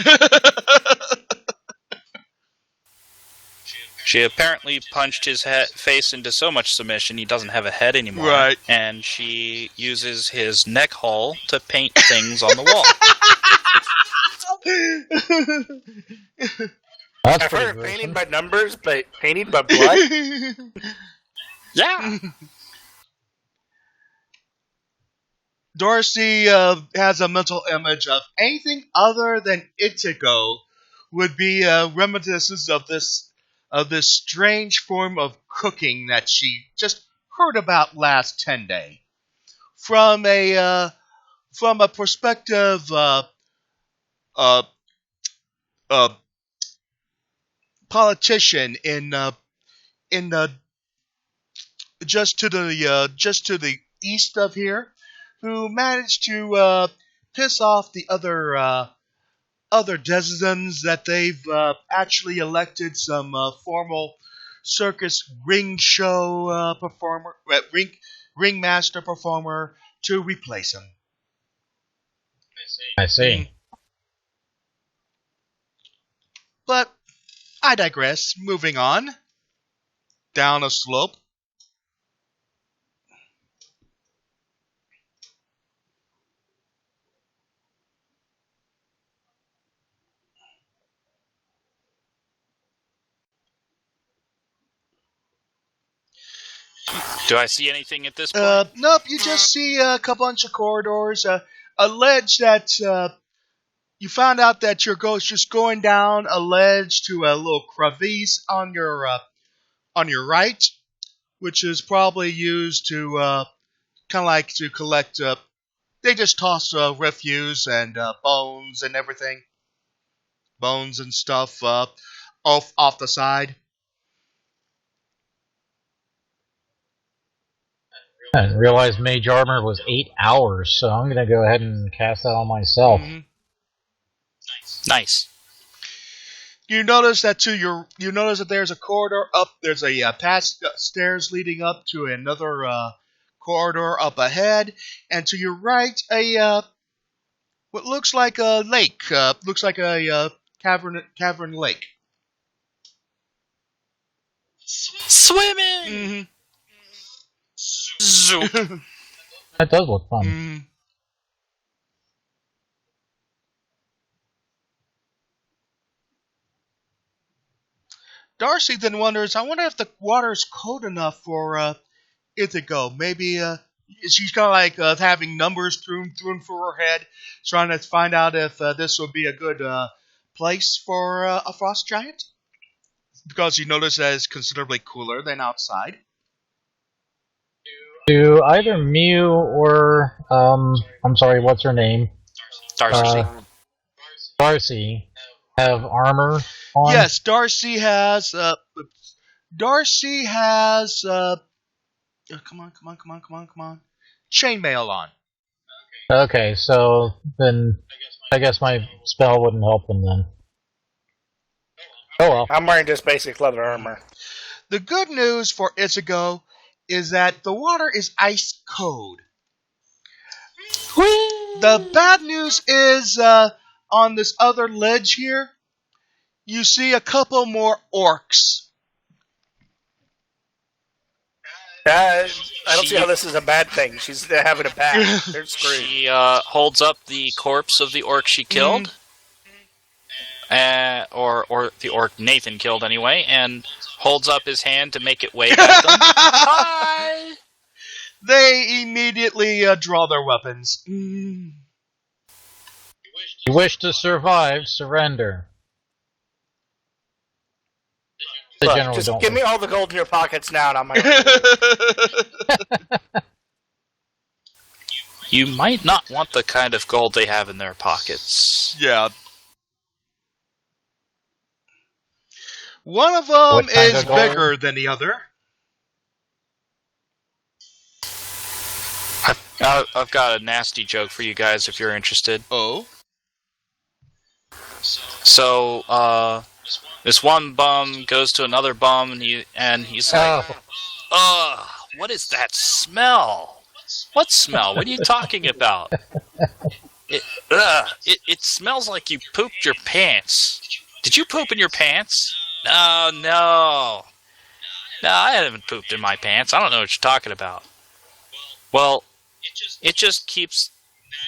She apparently punched his face into so much submission he doesn't have a head anymore. Right. And she uses his neck hole to paint things on the wall. That's I've pretty heard gruesome. painting by numbers, but painting by blood? Yeah. Darcy has a mental image of anything other than Ichigo would be reminiscence of this strange form of cooking that she just heard about last 10 day. From a perspective politician in just to the east of here, who managed to piss off the other denizens that they've actually elected some formal circus ring show performer, ringmaster performer to replace him. I see. But I digress. Moving on down a slope. Do I see anything at this point? Nope, you just see a bunch of corridors, a ledge that you found out that your ghost just going down a ledge to a little crevice on your right, which is probably used to kind of like to collect. They just toss refuse and bones and everything, bones and stuff off the side. I didn't realize mage armor was 8 hours, so I'm going to go ahead and cast that on myself. Mm-hmm. Nice. You notice that there's a corridor up. There's a past stairs leading up to another corridor up ahead, and to your right, what looks like a lake. Looks like a cavern lake. Swimming. Mm-hmm. Zoop. That does look fun. Mm-hmm. Darcy then wonders, I wonder if the water's cold enough for it to go. Maybe she's kind of like having numbers thrown through her head, trying to find out if this would be a good place for a frost giant. Because you notice that it's considerably cooler than outside. Do either Mew or, I'm sorry, what's her name? Darcy. Darcy have armor on? Yes, Darcy has. Come on. Chainmail on. Okay, so then I guess my spell wouldn't help them then. Oh well. I'm wearing just basic leather armor. The good news for Ichigo is that the water is ice cold. The bad news is on this other ledge here, you see a couple more orcs. I don't see how this is a bad thing. She's having a bad. They're screwed. She holds up the corpse of the orc she killed, or the orc Nathan killed anyway, and holds up his hand to make it wave at them. Hi! They immediately draw their weapons. You wish to survive, surrender. They Look, generally just don't. give me all the gold in your pockets now, and I'm like, You might not want the kind of gold they have in their pockets. Yeah. One of them is bigger than the other. I've, I've, I've got a nasty joke for you guys if you're interested. Oh? I've got a nasty joke for you guys if you're interested. I've got a nasty joke for you guys if you're interested. I've got a nasty joke for you guys if you're interested. I've got a nasty joke for you guys if you're interested. Oh? So, this one bum goes to another bum, and he's like, "Ugh, what is that smell? What smell? What are you talking about? It smells like you pooped your pants. Did you poop in your pants? No, I haven't pooped in my pants. I don't know what you're talking about." Well, it just keeps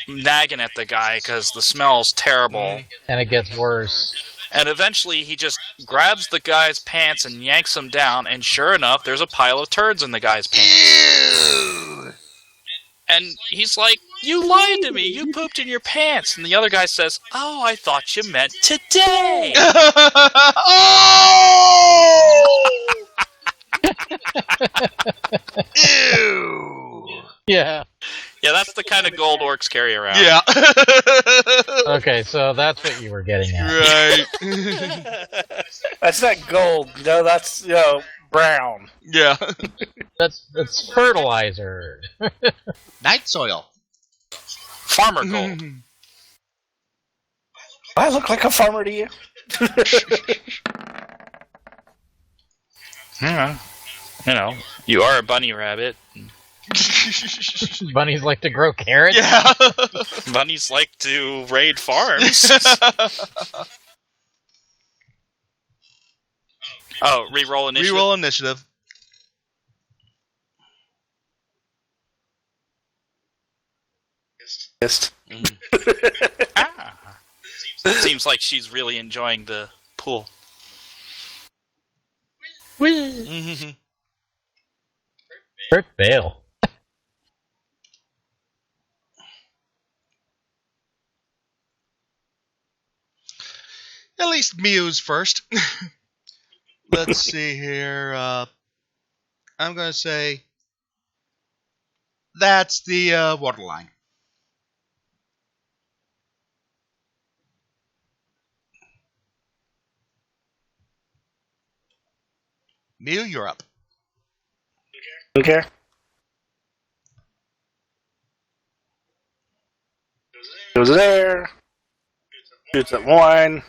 nagging at the guy because the smell's terrible. And it gets worse. And eventually he just grabs the guy's pants and yanks him down, and sure enough, there's a pile of turds in the guy's pants. Ew. And he's like, "You lied to me, you pooped in your pants." And the other guy says, "Oh, I thought you meant today." Oh! Ew. Yeah. Yeah, that's the kind of gold orcs carry around. Yeah. Okay, so that's what you were getting at. Right. That's not gold. No, that's brown. Yeah. That's fertilizer. Night soil. Farmer gold. I look like a farmer to you. Yeah. You know, you are a bunny rabbit. Bunnies like to grow carrots. Yeah. Bunnies like to raid farms. Oh, reroll initiative. Reroll initiative. Ah. Seems like she's really enjoying the pool. Mhm. Crit fail. At least Mew's first. Let's see here. I'm going to say that's the waterline. Mew, you're up. Okay. Goes there. Shoots at one.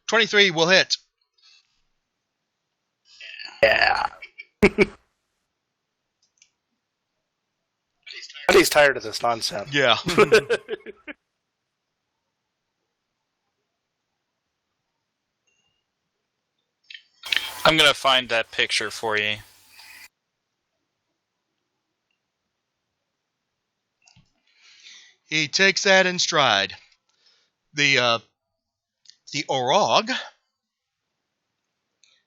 23 will hit. Yeah. But he's tired of this nonsense. Yeah. I'm gonna find that picture for you. He takes that in stride. The Orog,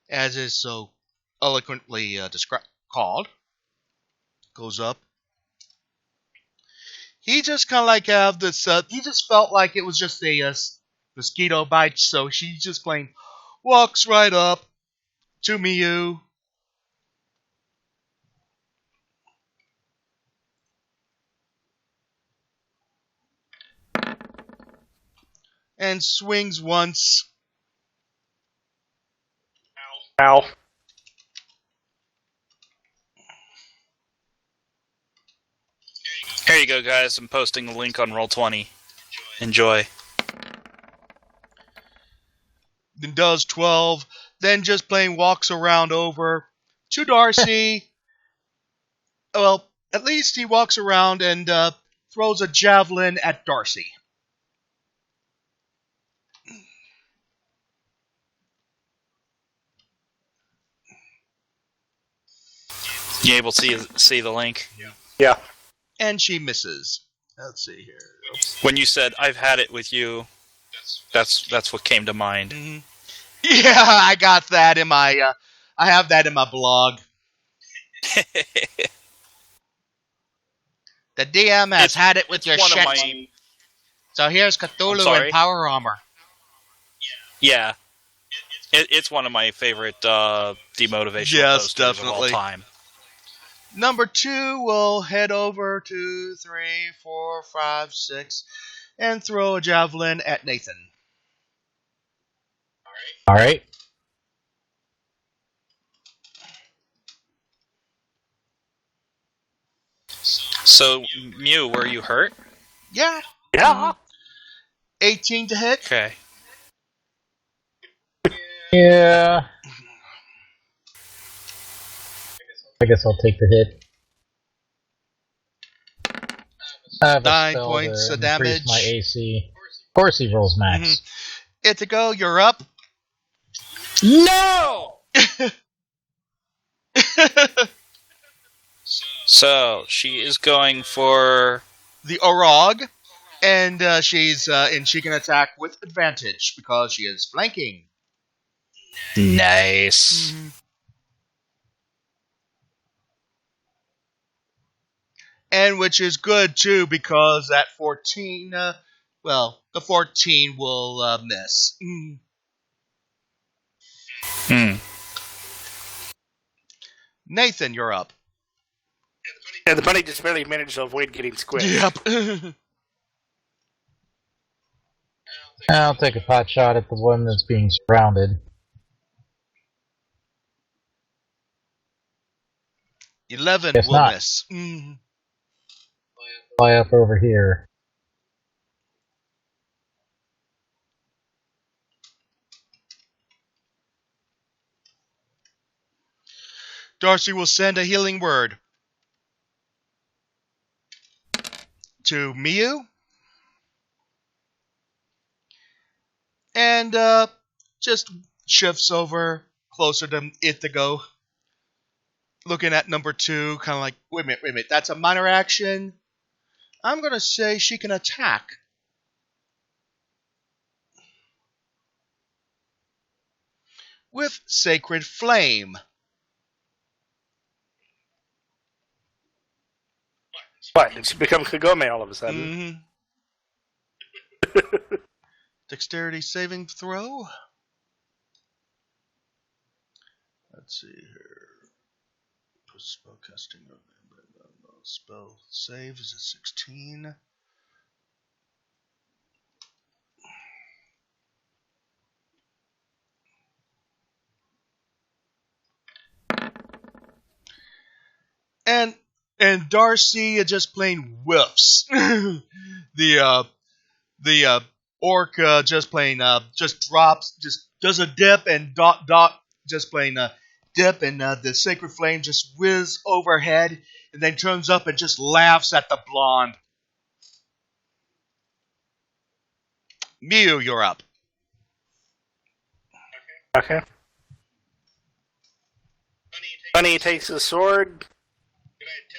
as is so eloquently called, goes up. He just kind of like have this. He just felt like it was just a mosquito bite, so she just plain walks right up to Mew. And swings once. Ow. Here you go, guys. I'm posting the link on Roll20. Enjoy. Then does 12. Then just plain walks around over to Darcy. Well, at least he walks around and throws a javelin at Darcy. You able to see the link? Yeah. And she misses. Let's see here. When you said "I've had it with you," that's what came to mind. Mm-hmm. Yeah, I got that in my. I have that in my blog. The DM has had it with your shit. So here's Cthulhu and Power Armor. Yeah, it's one of my favorite demotivational yes, posters definitely. of all time. Number 2 will head over 2, 3, 4, 5, 6, and throw a javelin at Nathan. All right. So, Mew, were you hurt? Yeah. Yeah. 18 to hit. Okay. Yeah. I guess I'll take the hit. I have a 9 spell points to of increase damage. my AC. Of course he rolls max. Ithaco, you're up. No! So, she is going for... the Orog, and she can attack with advantage because she is flanking. Nice. And which is good too because that 14, the 14 will miss. Nathan, you're up. Yeah, the bunny just barely managed to avoid getting squished. Yep. I'll take a pot shot at the one that's being surrounded. 11 Guess will not. miss. Fly up over here. Darcy will send a healing word to Miu. And just shifts over closer to Ithaco. Looking at number 2, kind of like, wait a minute, that's a minor action. I'm going to say she can attack. With Sacred Flame. What? Did she become Kagome all of a sudden? Dexterity saving throw. Let's see here. Spell casting. Spell save is a 16. And Darcy just plain whiffs. the orc just plain just drops, just does a dip and dot just plain dip, and the sacred flame just whiz overhead and then turns up and just laughs at the blonde. Miu, you're up. Okay. Bunny takes his sword.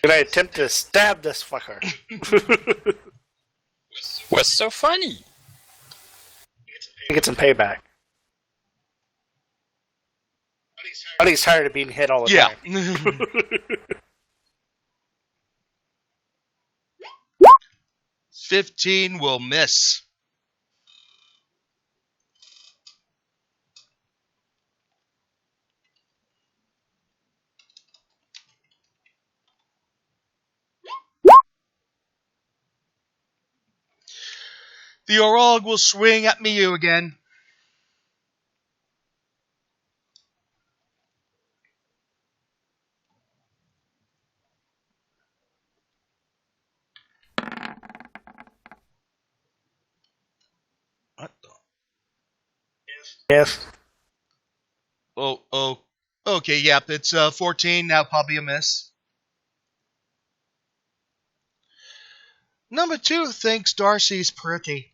Can I attempt to stab this fucker? What's so funny? Get some payback. Bunny's tired of being hit all the time. Yeah. 15 will miss. The Orog will swing at Miu again. What the? Yes. Oh. Okay, yep, it's 14, now probably a miss. Number 2 thinks Darcy's pretty.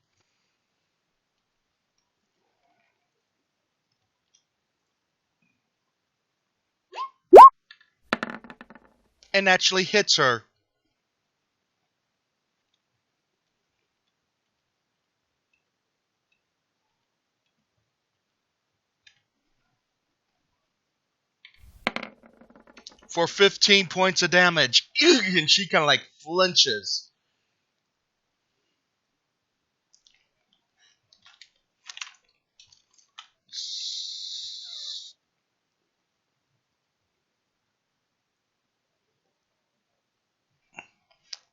And actually hits her. For 15 points of damage. And she kind of like flinches.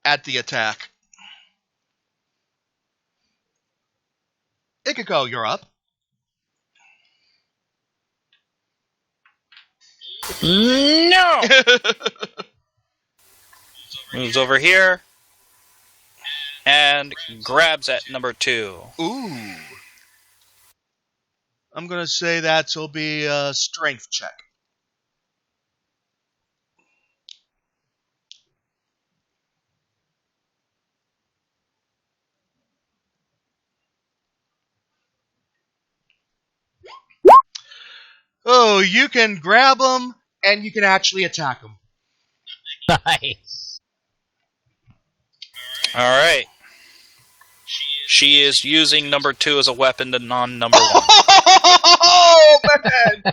At the attack. Ikiko, you're up. No! Moves over here. and grabs at number 2. Ooh. I'm going to say that'll be a strength check. Oh, you can grab him, and you can actually attack him. Nice. Alright. She is using number 2 as a weapon to non-number 1. Oh, man!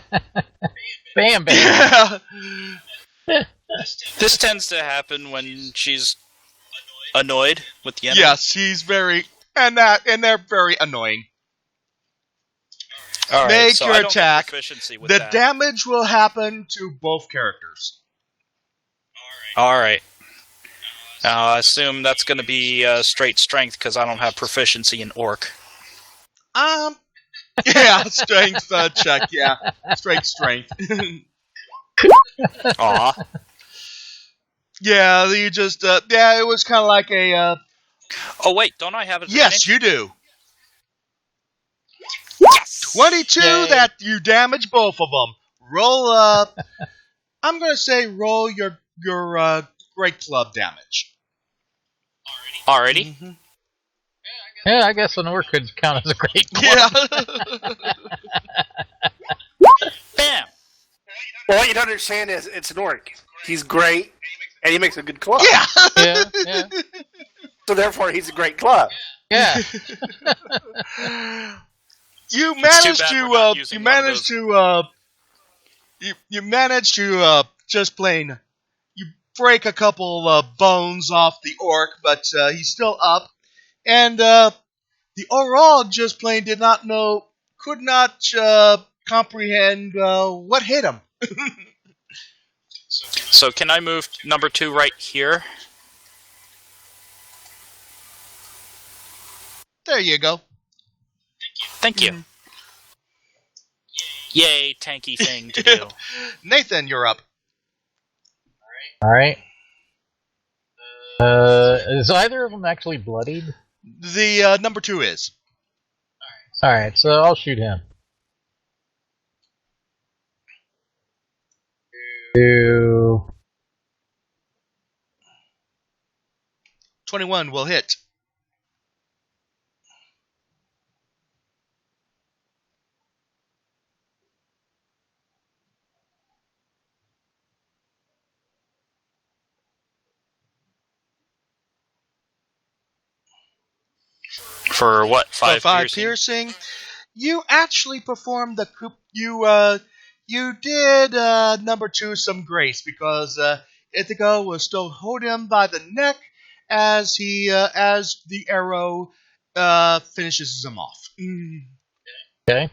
Bam, bam. Yeah. This tends to happen when she's annoyed with the enemy. Yes, he's very... And they're very annoying. Alright, Make so your I don't get attack. proficiency with The that. damage will happen to both characters. Alright. Now, I assume that's going to be straight strength because I don't have proficiency in orc. Yeah, strength check, yeah. Straight strength. Aw. Yeah, you just, yeah, it was kind of like a, Oh, wait, don't I have advantage? yes, you do. Yes! 22, Yay. that you damage both of them. Roll, I'm going to say roll your great club damage. Already? Mhm. Yeah, I guess an orc could count as a great club. Yeah. Bam! Well, what you don't understand is it's an orc. He's great, and he makes a good club. Yeah. Yeah. So therefore, he's a great club. Yeah. You It's too managed bad we're to, not using one of those. you managed to, just plain, you break a couple, bones off the orc, but, he's still up. And, the Orog just plain could not, comprehend, what hit him. So can I move number 2 right here? There you go. Thank you. Yay, tanky thing to do. Nathan, you're up. Alright. Is either of them actually bloodied? The, number 2 is. Alright, so I'll shoot him. 21 will hit. For what? 5 5 piercing? piercing. You actually performed the coup. You did number 2 some grace because Ithaca was still holding him by the neck as the arrow finishes him off. Okay.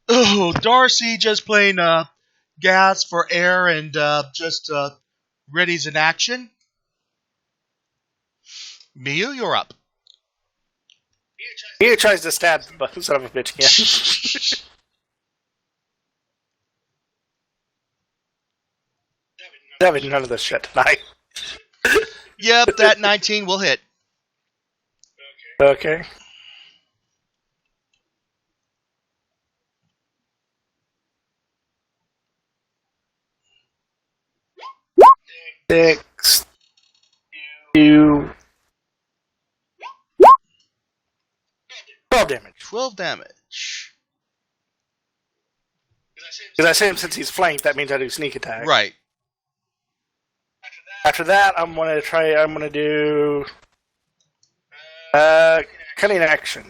Oh, Darcy just plain gasps for air and just readies in action. Miyu, you're up. He tries to stab the son of a bitch again. Having none of this shit tonight. Yep, that 19 will hit. Okay. Six. 2. 12 damage. 12 damage. Because I say him since he's flanked, that means I do sneak attack. Right. After that, I'm gonna do cunning action.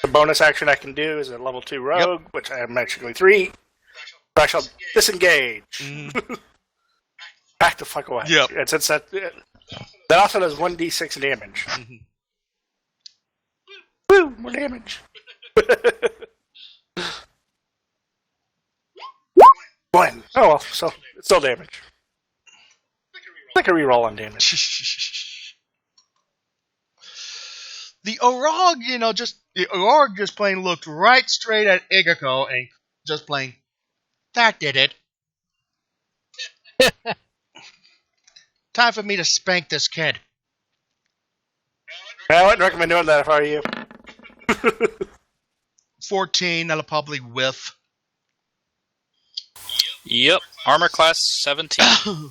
The bonus action I can do is a level 2 rogue, which I am magically 3. So I shall disengage. Back the fuck away. Yep. It's that also does 1d6 damage. Mhm. Woo! More damage. 1. Oh well, so it's still damage. Like a reroll on damage. The Orog, the Orog just plain looked right straight at Igako and just plain, that did it. Time for me to spank this kid. I wouldn't recommend doing that if I were you. 14, that'll probably whiff. Yep. Armor class 17.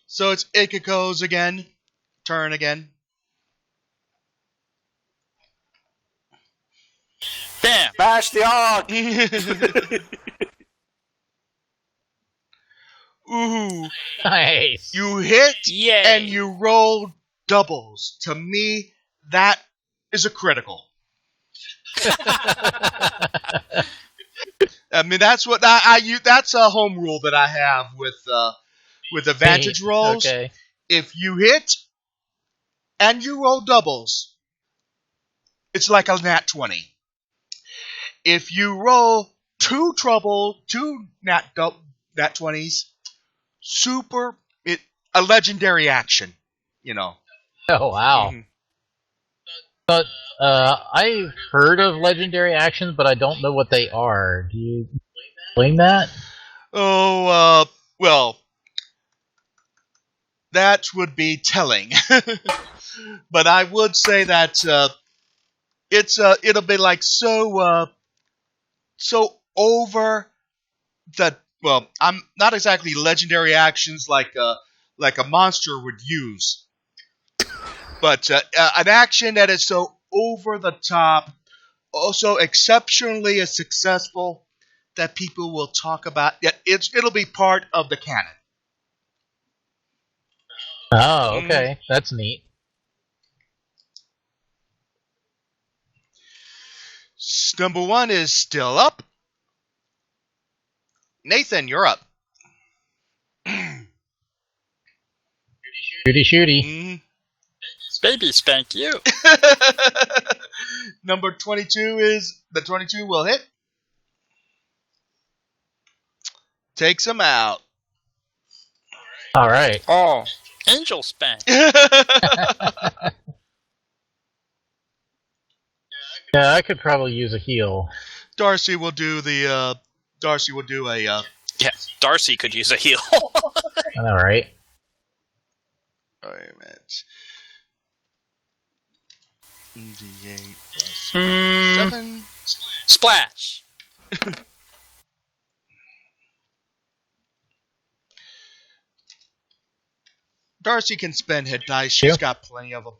So it's Ikiko's again. Turn again. Bam! Bash the Og! Ooh. Nice. You hit Yay! and you roll doubles. To me, that is a critical. I mean, that's what that's a home rule that I have with advantage rolls. Okay. If you hit and you roll doubles, it's like a nat 20. If you roll two nat 20s, a legendary action, you know. Oh, wow. Mhm. But I've heard of legendary actions, but I don't know what they are. Do you explain that? Oh, well, that would be telling. But I would say that it'll be like so over the, well, I'm not exactly legendary actions like a monster would use, but an action that is so over the top, also exceptionally successful that people will talk about. Yeah, it'll be part of the canon. Oh, okay. That's neat. Number 1 is still up. Nathan, you're up. Shooty shooty. Mhm. Baby spank you. Number 22 is the 22 will hit. Takes him out. All right. Oh, angel spank. Yeah, I could probably use a heal. Darcy will do a Yeah, Darcy could use a heal. All right. wait a minute. D8 plus 7. Splash. Darcy can spend hit dice. She's got plenty of them.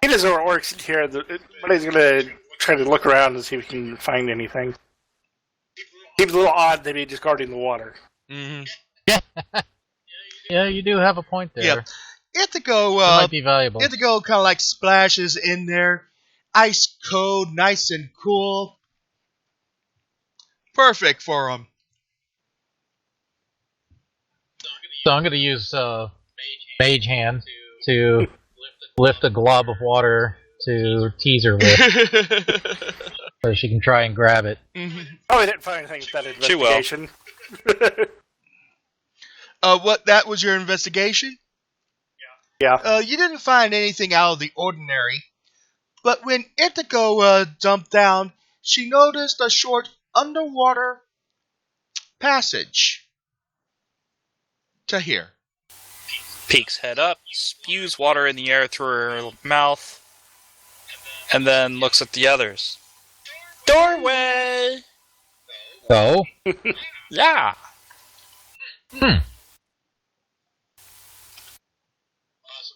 He doesn't know what works in here, but he's gonna try to look around and see if he can find anything. Seems a little odd that he's just guarding the water. Mm-hmm. Yeah, you do have a point there. Yeah. Ithaco, Might be valuable. Ithaco kind of like splashes in there. Ice cold, nice and cool. Perfect for him. So I'm going to use Mage Hand to lift a glob of water to tease her with, so she can try and grab it. Mm-hmm. Oh, we didn't find anything with that investigation. What? That was your investigation? Yeah. You didn't find anything out of the ordinary, but when Ithaco jumped down, she noticed a short underwater passage to here. Peeks head up, spews water in the air through her mouth, and then looks at the others. Doorway! So? Yeah!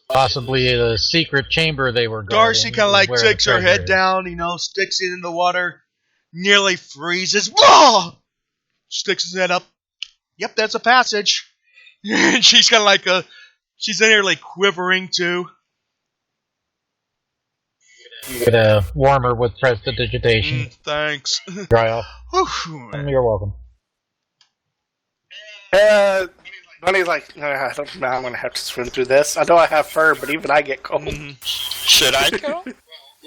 Possibly the secret chamber they were guarding. Darcy kind of like is where takes the her head treasure is. down, sticks it in the water, nearly freezes. Whoa! Sticks his head up. Yep, that's a passage. She's kind of like she's nearly quivering too. Get a warmer with prestidigitation. Thanks. Dry off. Whew. You're welcome. Bunny's like, I don't know, I'm going to have to swim through this. I know I have fur, but even I get cold. Should I go?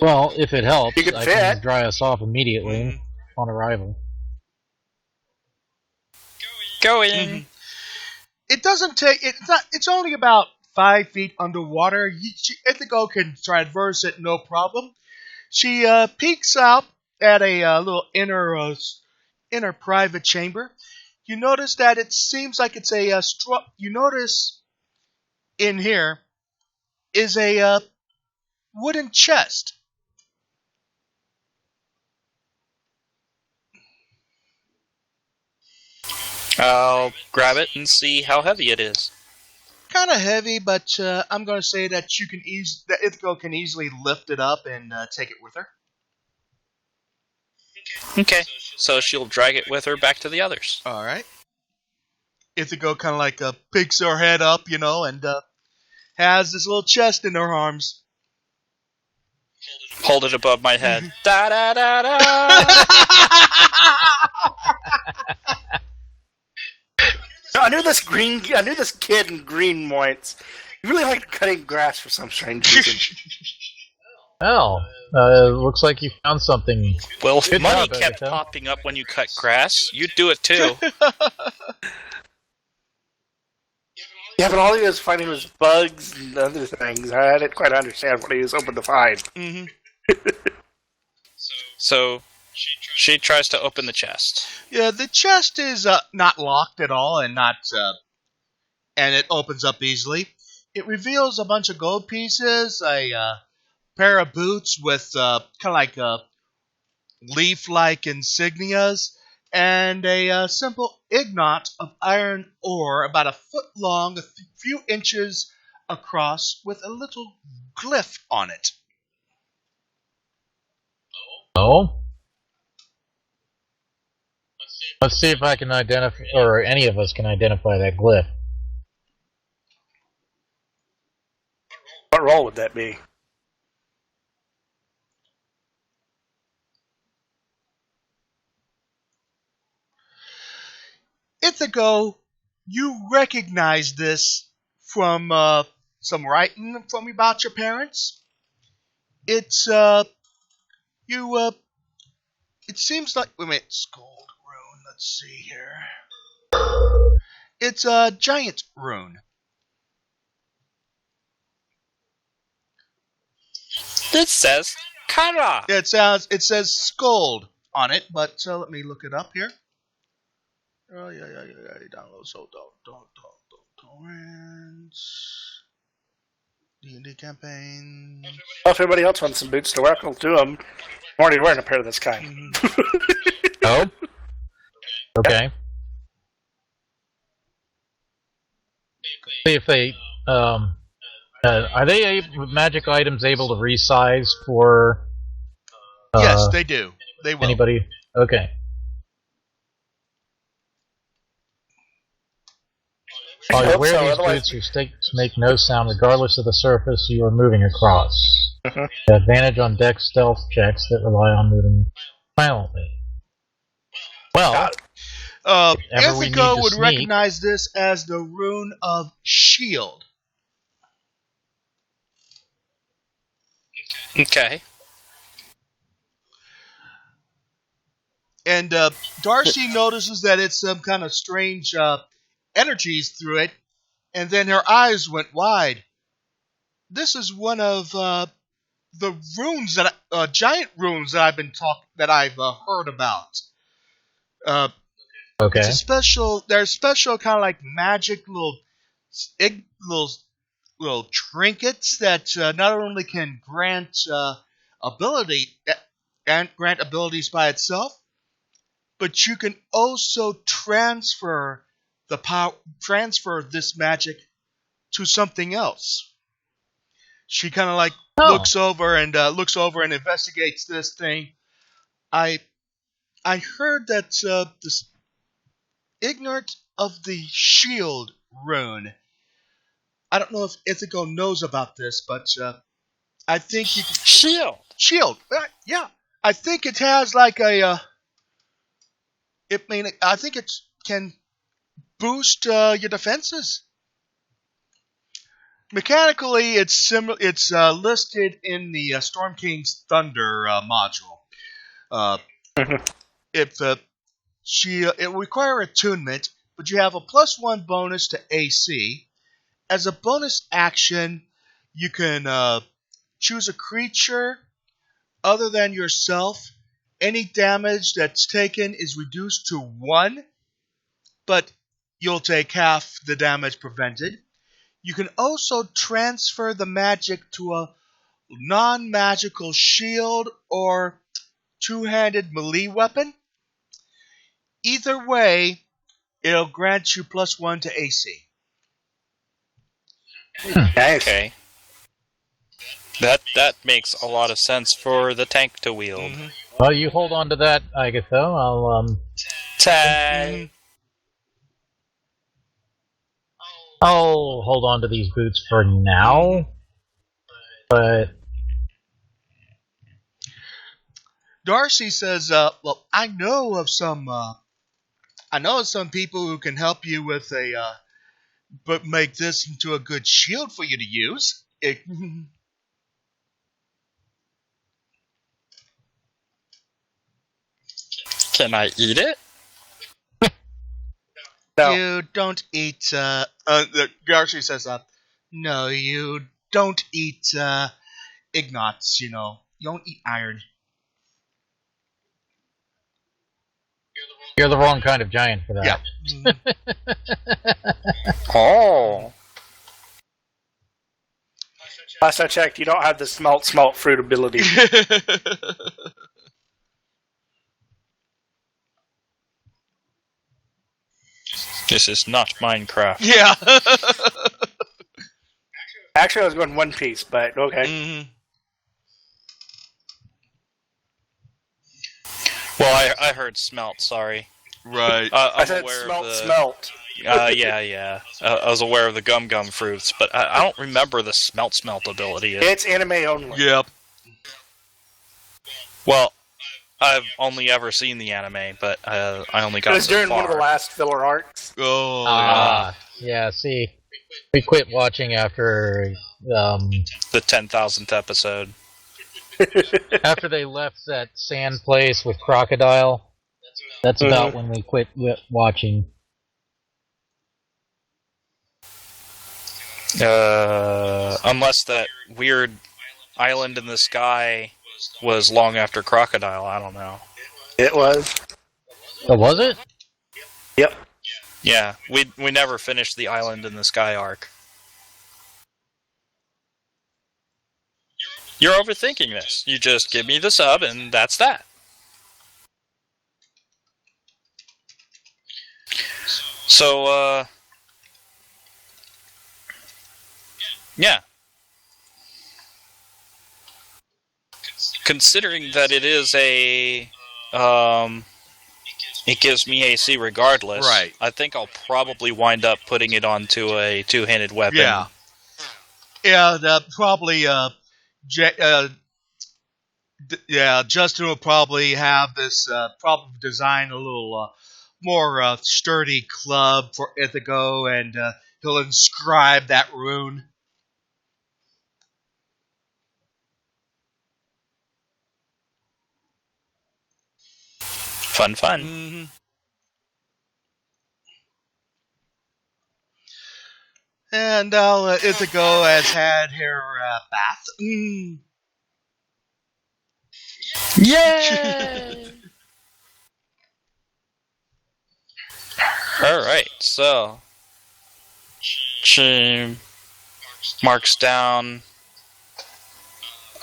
Well, if it helps, You can I fit. can dry us off immediately on arrival. Going. It doesn't take. It's only about 5 feet underwater. Ithaco can traverse it, no problem. She peeks out at a little inner private chamber, you notice that it seems like it's a you notice in here is a wooden chest. I'll grab it and see how heavy it is. Kind of heavy, but I'm going to say that that Ithaco can easily lift it up and take it with her. Okay, so she'll drag it with her back to the others. All right. Ithaco kind of like picks her head up, and has this little chest in her arms. Hold it above my head. Da da da da. I knew this kid in green once. He really liked cutting grass for some strange reason. Oh, looks like you found something. Well, if Good money job, kept Ithaco. popping up when you cut grass, you'd do it too. Yeah, but all he was finding was bugs and other things. I didn't quite understand what he was hoping to find. Mm-hmm. So she tries to open the chest. Yeah, the chest is not locked at all, and and it opens up easily. It reveals a bunch of gold pieces, a pair of boots with kind of like leaf-like insignias, and a simple ignot of iron ore about a foot long, a few inches across, with a little glyph on it. Oh? Let's see if I can identify, or any of us can identify that glyph. What role would that be? Ithaco, you recognize this from some writing from about your parents. It's it seems like wait a minute, Scold rune. Let's see here. It's a giant rune. It says Kara. It says Scold on it, but let me look it up here. Oh yeah. Download so don't torrents. D&D campaign. Well, if everybody else wants some boots to wear, I'll do them. I'm already wearing a pair of this kind. Oh? Okay. See if they, are they magic items able to resize for Yes, they do. They will. anybody? Okay. While you wear these boots, your sticks make no sound regardless of the surface you are moving across. Mhm. Advantage on dex stealth checks that rely on moving silently. Well, ever we need Ithaco to would sneak- recognize this as the rune of shield. Okay. And Darcy notices that it's some kind of strange energies through it, and then her eyes went wide. This is one of the runes giant runes that I've heard about. okay. It's a special. There's special kind of like magic little trinkets that not only can grant grant abilities by itself, but you can also transfer this magic to something else. She kind of like looks over and investigates this thing. I heard that this ignorant of the shield rune. I don't know if Ithaco knows about this, but I think you can... Shield. Yeah. I think it has like a. I think it can boost your defenses. Mechanically, it's similar. It's listed in the Storm King's Thunder module. It require attunement, but you have a +1 bonus to AC. As a bonus action, you can choose a creature other than yourself any damage that's taken is reduced to 1, but you'll take half the damage prevented. You can also transfer the magic to a non-magical shield or two-handed melee weapon. Either way, it'll grant you +1 to AC. Nice. Okay. That makes a lot of sense for the tank to wield. Mm-hmm. Well, you hold on to that, Agatha. I'll hold on to these boots for now. But Darcy says, "Well, I know of some people who can help you with but make this into a good shield for you to use." Can I eat it? No. You don't eat. Darcy says, "No, you don't eat ignots. You don't eat iron." you're the wrong kind of giant for that. Yeah. Oh. Last I checked, you don't have the smelt fruit ability. This is not Minecraft. Yeah. Actually, I was going One Piece, but okay. Mm-hmm. Well, I heard smelt, sorry. Right. I I'm said aware smelt. yeah. I was aware of the gum fruits, but I don't remember the smelt ability. It's anime only. Yep. Well, I've only ever seen the anime, but I only got It was so during far. one of the last filler arcs. Oh. Yeah, see. We quit watching after The 10,000th episode. after they left that sand place with Crocodile. That's about when we quit watching. Unless that weird island in the sky was long after Crocodile, I don't know. It was. Oh, was it? Yep. Yeah, we never finished the island in the sky arc. You're overthinking this. You just give me the sub, and that's that. So, yeah. Considering that it is it gives me AC regardless. Right. I think I'll probably wind up putting it onto a two-handed weapon. Yeah. Yeah. Probably. Justin will probably have this. Probably design a little more sturdy club for Ithaco, and he'll inscribe that rune. Fun. Mm-hmm. And Ithaco has had her bath. Mm. Yay! Alright, so she marks down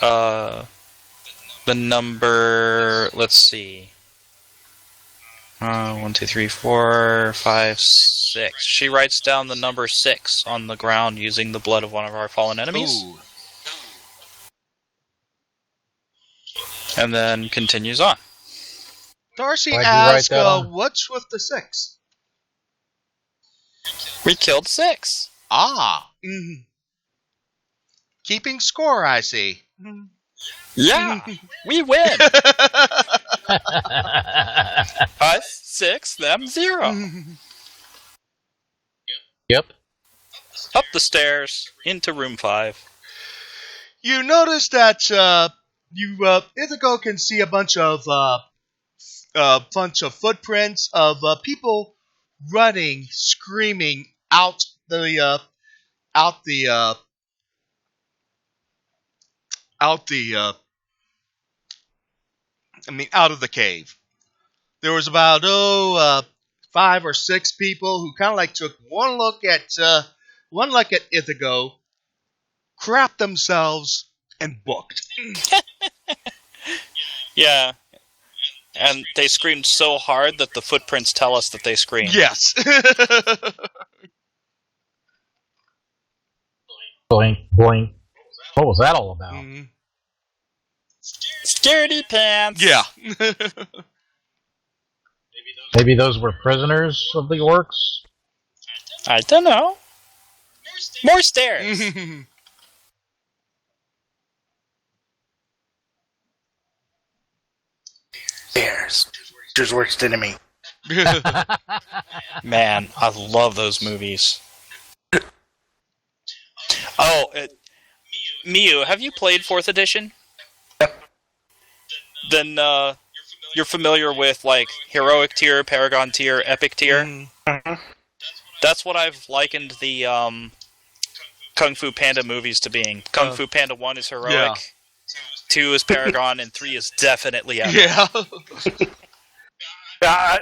the number, let's see. 1, 2, 3, 4, 5, 6. She writes down the number 6 on the ground using the blood of one of our fallen enemies. Ooh. And then continues on. Darcy Why'd you write asks, that on? "What's with the 6?" We killed 6. Ah. Mm. Keeping score, I see. Yeah, we win. Us 6, them 0. Yep. Up the stairs into room 5. You notice that Ithaco can see a bunch of footprints of people running, screaming out the out of the cave. There was about 5 or 6 people who kind of like took one look at Ithaco, crapped themselves, and booked. Yeah. And they screamed so hard that the footprints tell us that they screamed. Yes. Blink, blink. What was that all about? Mm-hmm. Scaredy pants! Yeah. Maybe those were prisoners of the orcs? I don't know. More stairs! There's worst enemy. Man, I love those movies. Oh, Miyu, have you played 4th edition? Then you're familiar with like heroic tier, paragon tier, epic tier. Mm-hmm. That's what I've likened the Kung Fu Panda movies to being. Kung Fu Panda 1 is heroic, Yeah. 2 is paragon, and 3 is definitely epic. Yeah.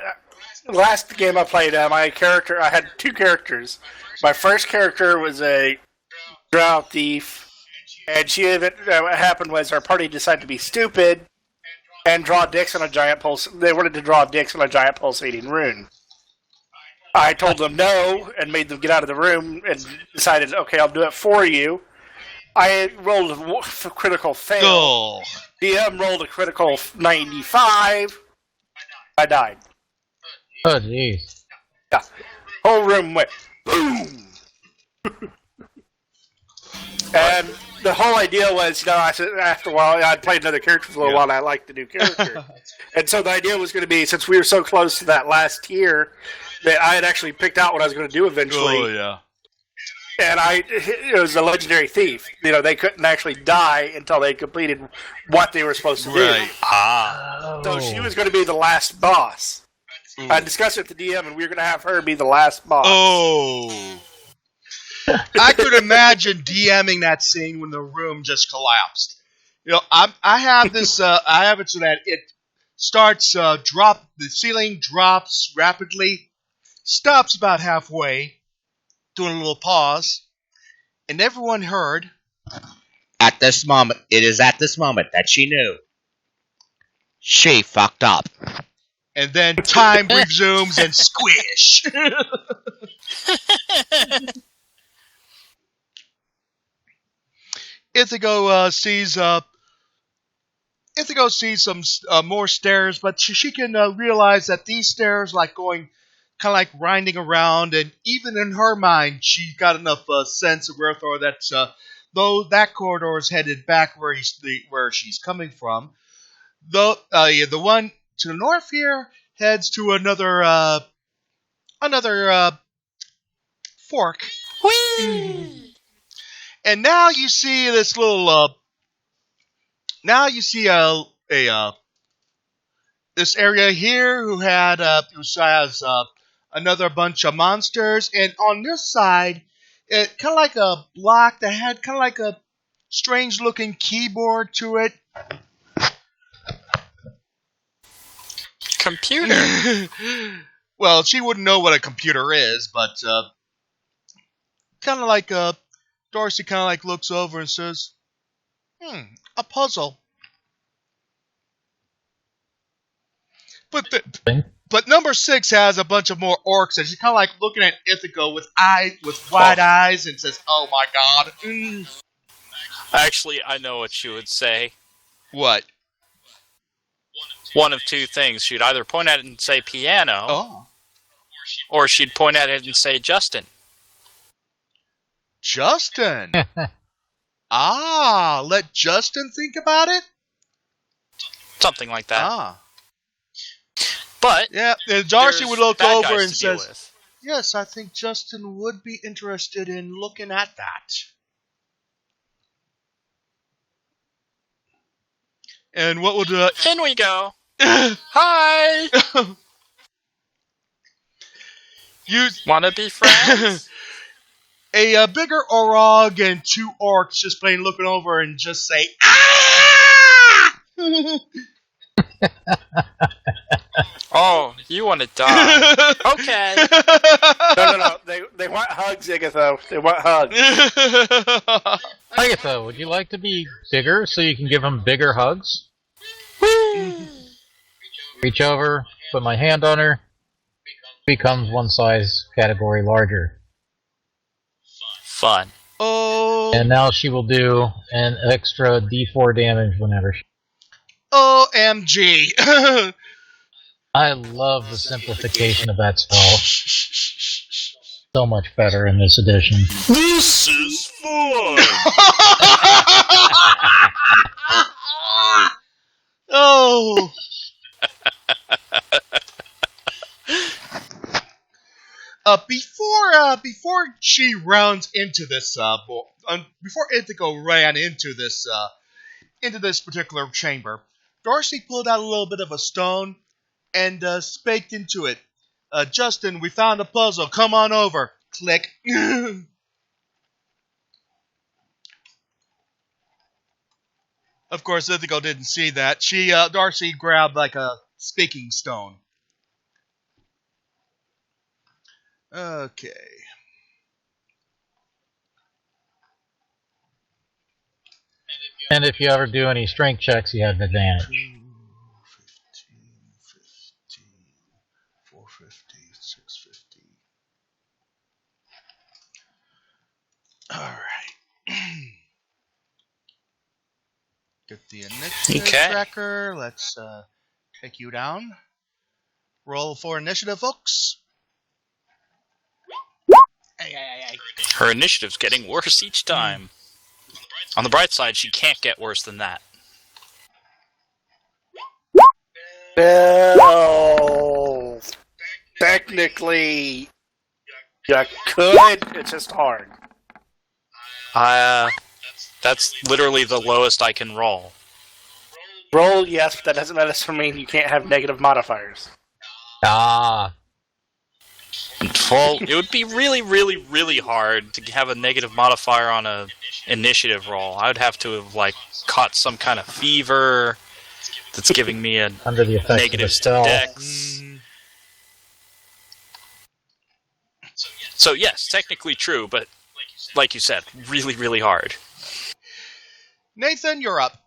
Last game I played, I had 2 characters. My first character was a drow thief, and what happened was our party decided to be stupid and draw dicks on a giant They wanted to draw dicks on a giant pulsating rune. I told them no and made them get out of the room and decided, okay, I'll do it for you. I rolled a critical fail. Oh. DM rolled a critical 95. I died. Oh, jeez. Yeah. Whole room went boom. And the whole idea was, I said, after a while, I'd played another character for a little while, and I liked the new character. And so the idea was going to be, since we were so close to that last tier, that I had actually picked out what I was going to do eventually. Oh, yeah. And it was a legendary thief. They couldn't actually die until they completed what they were supposed to do. So she was going to be the last boss. I discussed it with the DM, and we were going to have her be the last boss. Oh. I could imagine DMing that scene when the room just collapsed. I have this. I have it so that it starts the ceiling drops rapidly, stops about halfway, doing a little pause, and everyone heard. At this moment, it is at this moment that she knew. She fucked up. And then time resumes and squish. Ithaco sees some more stairs, but she can realize that these stairs like going kind of like winding around, and even in her mind, she got enough sense of wherefore that though that corridor is headed back where she's coming from. The one to the north here heads to another fork. Whee! And now you see this little. Now you see this area here who has another bunch of monsters, and on this side, it kind of like a block that had kind of like a strange looking keyboard to it. Computer. Well, she wouldn't know what a computer is, but kind of like Darcy kind of like looks over and says, a puzzle. But number 6 has a bunch of more orcs, and she's kind of like looking at Ithaco with wide eyes, and says, "Oh my god!" Actually, I know what she would say. What? One of 2 things. She'd either point at it and say piano, or she'd point at it and say Justin. Justin. Let Justin think about it? Something like that. Ah. But yeah, Darcy would look bad over guys and to deal says, with. "Yes, I think Justin would be interested in looking at that." And what would In we go. Hi. you Wanna be friends? a bigger orog and 2 orcs just plain looking over and just say, "Ah!" Oh, you want to die? Okay. No. They want hugs, Igatho. They want hugs. Agatha, would you like to be bigger so you can give him bigger hugs? Reach over, put my hand on her, becomes one size category larger. Fun. Oh. And now she will do an extra d4 damage whenever she... OMG. I love the simplification of that spell. So much better in this edition. This is fun. Oh. Before she rounds into this, before Ithaco ran into this particular chamber, Darcy pulled out a little bit of a stone and spaked into it. Justin, we found a puzzle. Come on over. Click. Of course, Ithaco didn't see that. Darcy grabbed like a speaking stone. Okay. And if you ever do any strength checks, you have an advantage. 15, 450, 650. Alright. Get the initiative tracker. Let's take you down. Roll for initiative, folks. Her initiative's getting worse each time. On the bright side, she can't get worse than that. No. Technically, you could. It's just hard. That's literally the lowest I can roll. Roll, yes, but that doesn't necessarily mean you can't have negative modifiers. Ah. Well, it would be really, really, really hard to have a negative modifier on a initiative roll. I would have to have caught some kind of fever that's giving me a under the effects negative of the spell. dex. So yes, technically true, but like you said, really, really hard. Nathan, you're up.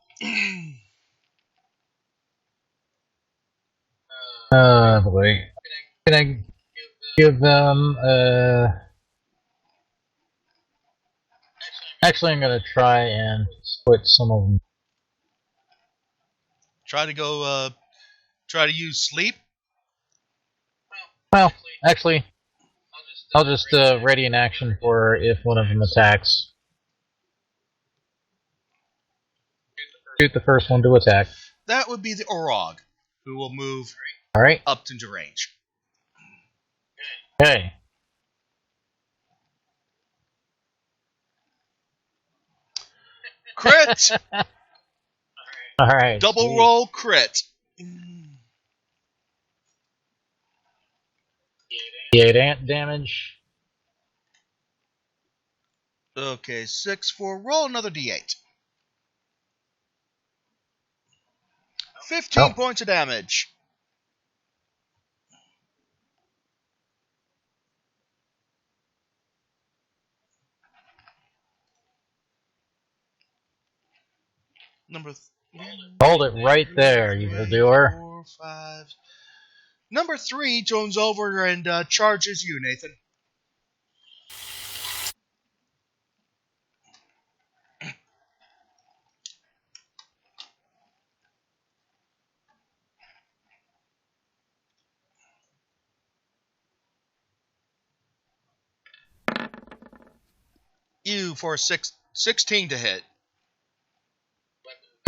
Boy. Can I give them, Actually, I'm gonna try and split some of them. Try to use sleep. Well, actually, I'll just ready an action for if one of them attacks. Shoot the first one to attack. That would be the Orog, who will move Alright. up into range. Okay. Crit! Alright. Double roll crit. 8 ant damage. Okay, 6 for roll another d8. 15 points of damage. Hold it right there, evildoer. 4, 5. Number 3 joins over and charges you, Nathan. You for 16 to hit.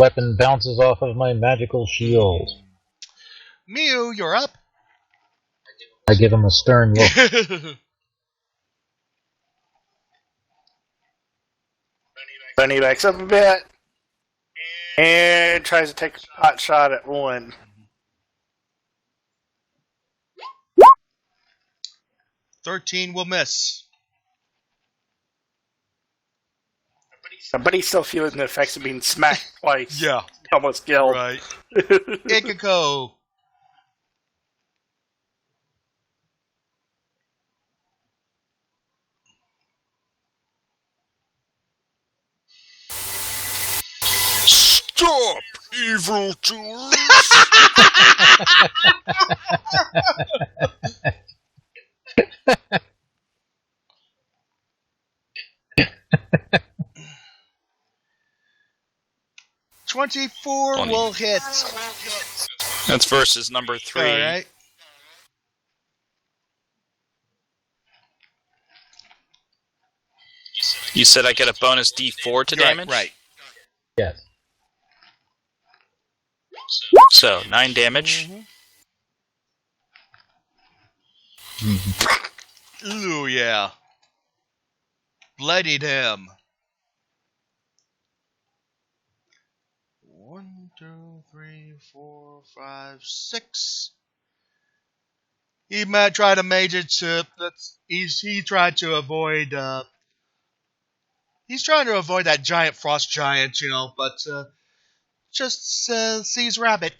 Weapon bounces off of my magical shield. Mew, you're up. I give him a stern look. Bunny backs up a bit and tries to take a pot shot at one. 13 will miss. But he's still feeling the effects of being smacked twice. Yeah. Almost killed. Right. Ikiko. Stop, evil doers! 24 20. will hit. That's versus number 3. All right. You said I get a bonus D4 to damage? Right. Yes. So, 9 damage. Ooh, yeah. Bloodied him. 1, 2, 3, 4, 5, 6. He might try to mage it to. He tried to avoid. He's trying to avoid that giant frost giant, but just sees rabbit.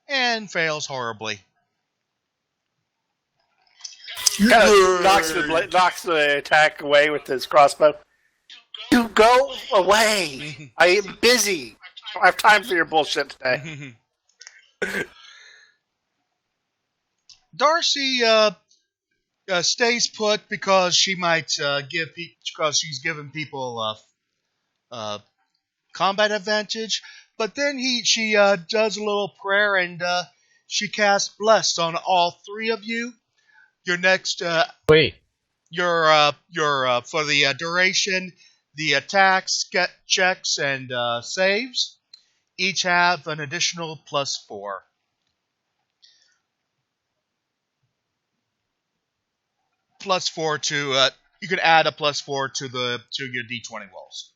And fails horribly. Knocks the attack away with his crossbow. You go away! I am busy! I don't have time for your bullshit today. Darcy stays put because she might because she's giving people combat advantage. But then she does a little prayer and she casts bless on all 3 of you. Your next Wait. your for the duration, the attacks, checks, and saves each have an additional +4. +4 to you can add a +4 to your D20 rolls.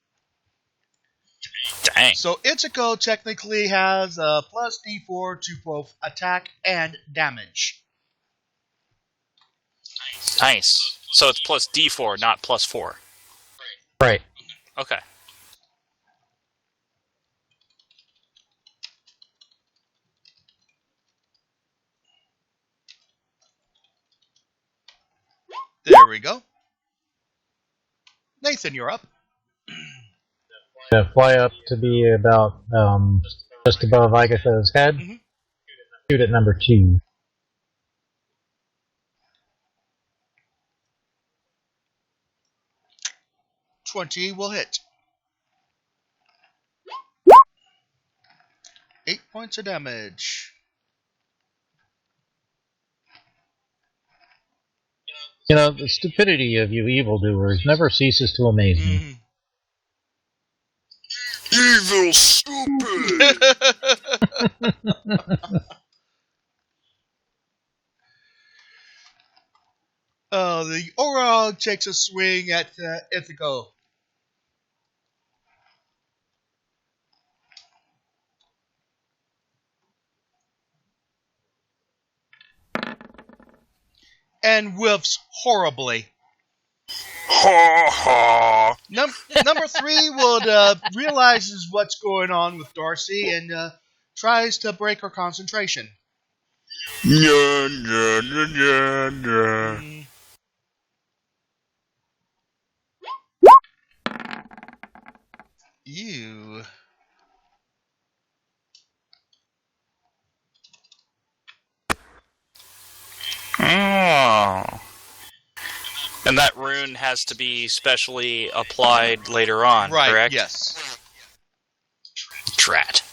Dang. So Ichigo technically has a +D4 to both attack and damage. Nice. So it's plus D4, not plus 4. Right. Okay. There we go. Nathan, you're up. Gonna fly up to be about just above Agatha's head. Mhm. Shoot at number 2. 20 will hit. 8 points of damage. You know, the stupidity of you evildoers never ceases to amaze me. Evil stupid! The Orog takes a swing at Ithaco. And whiffs horribly. Ha ha! Number 3 would realizes what's going on with Darcy and tries to break her concentration. Nya, nya, nya, nya, nya. Ew. Oh. And that rune has to be specially applied later on, Right, correct? yes. Drat.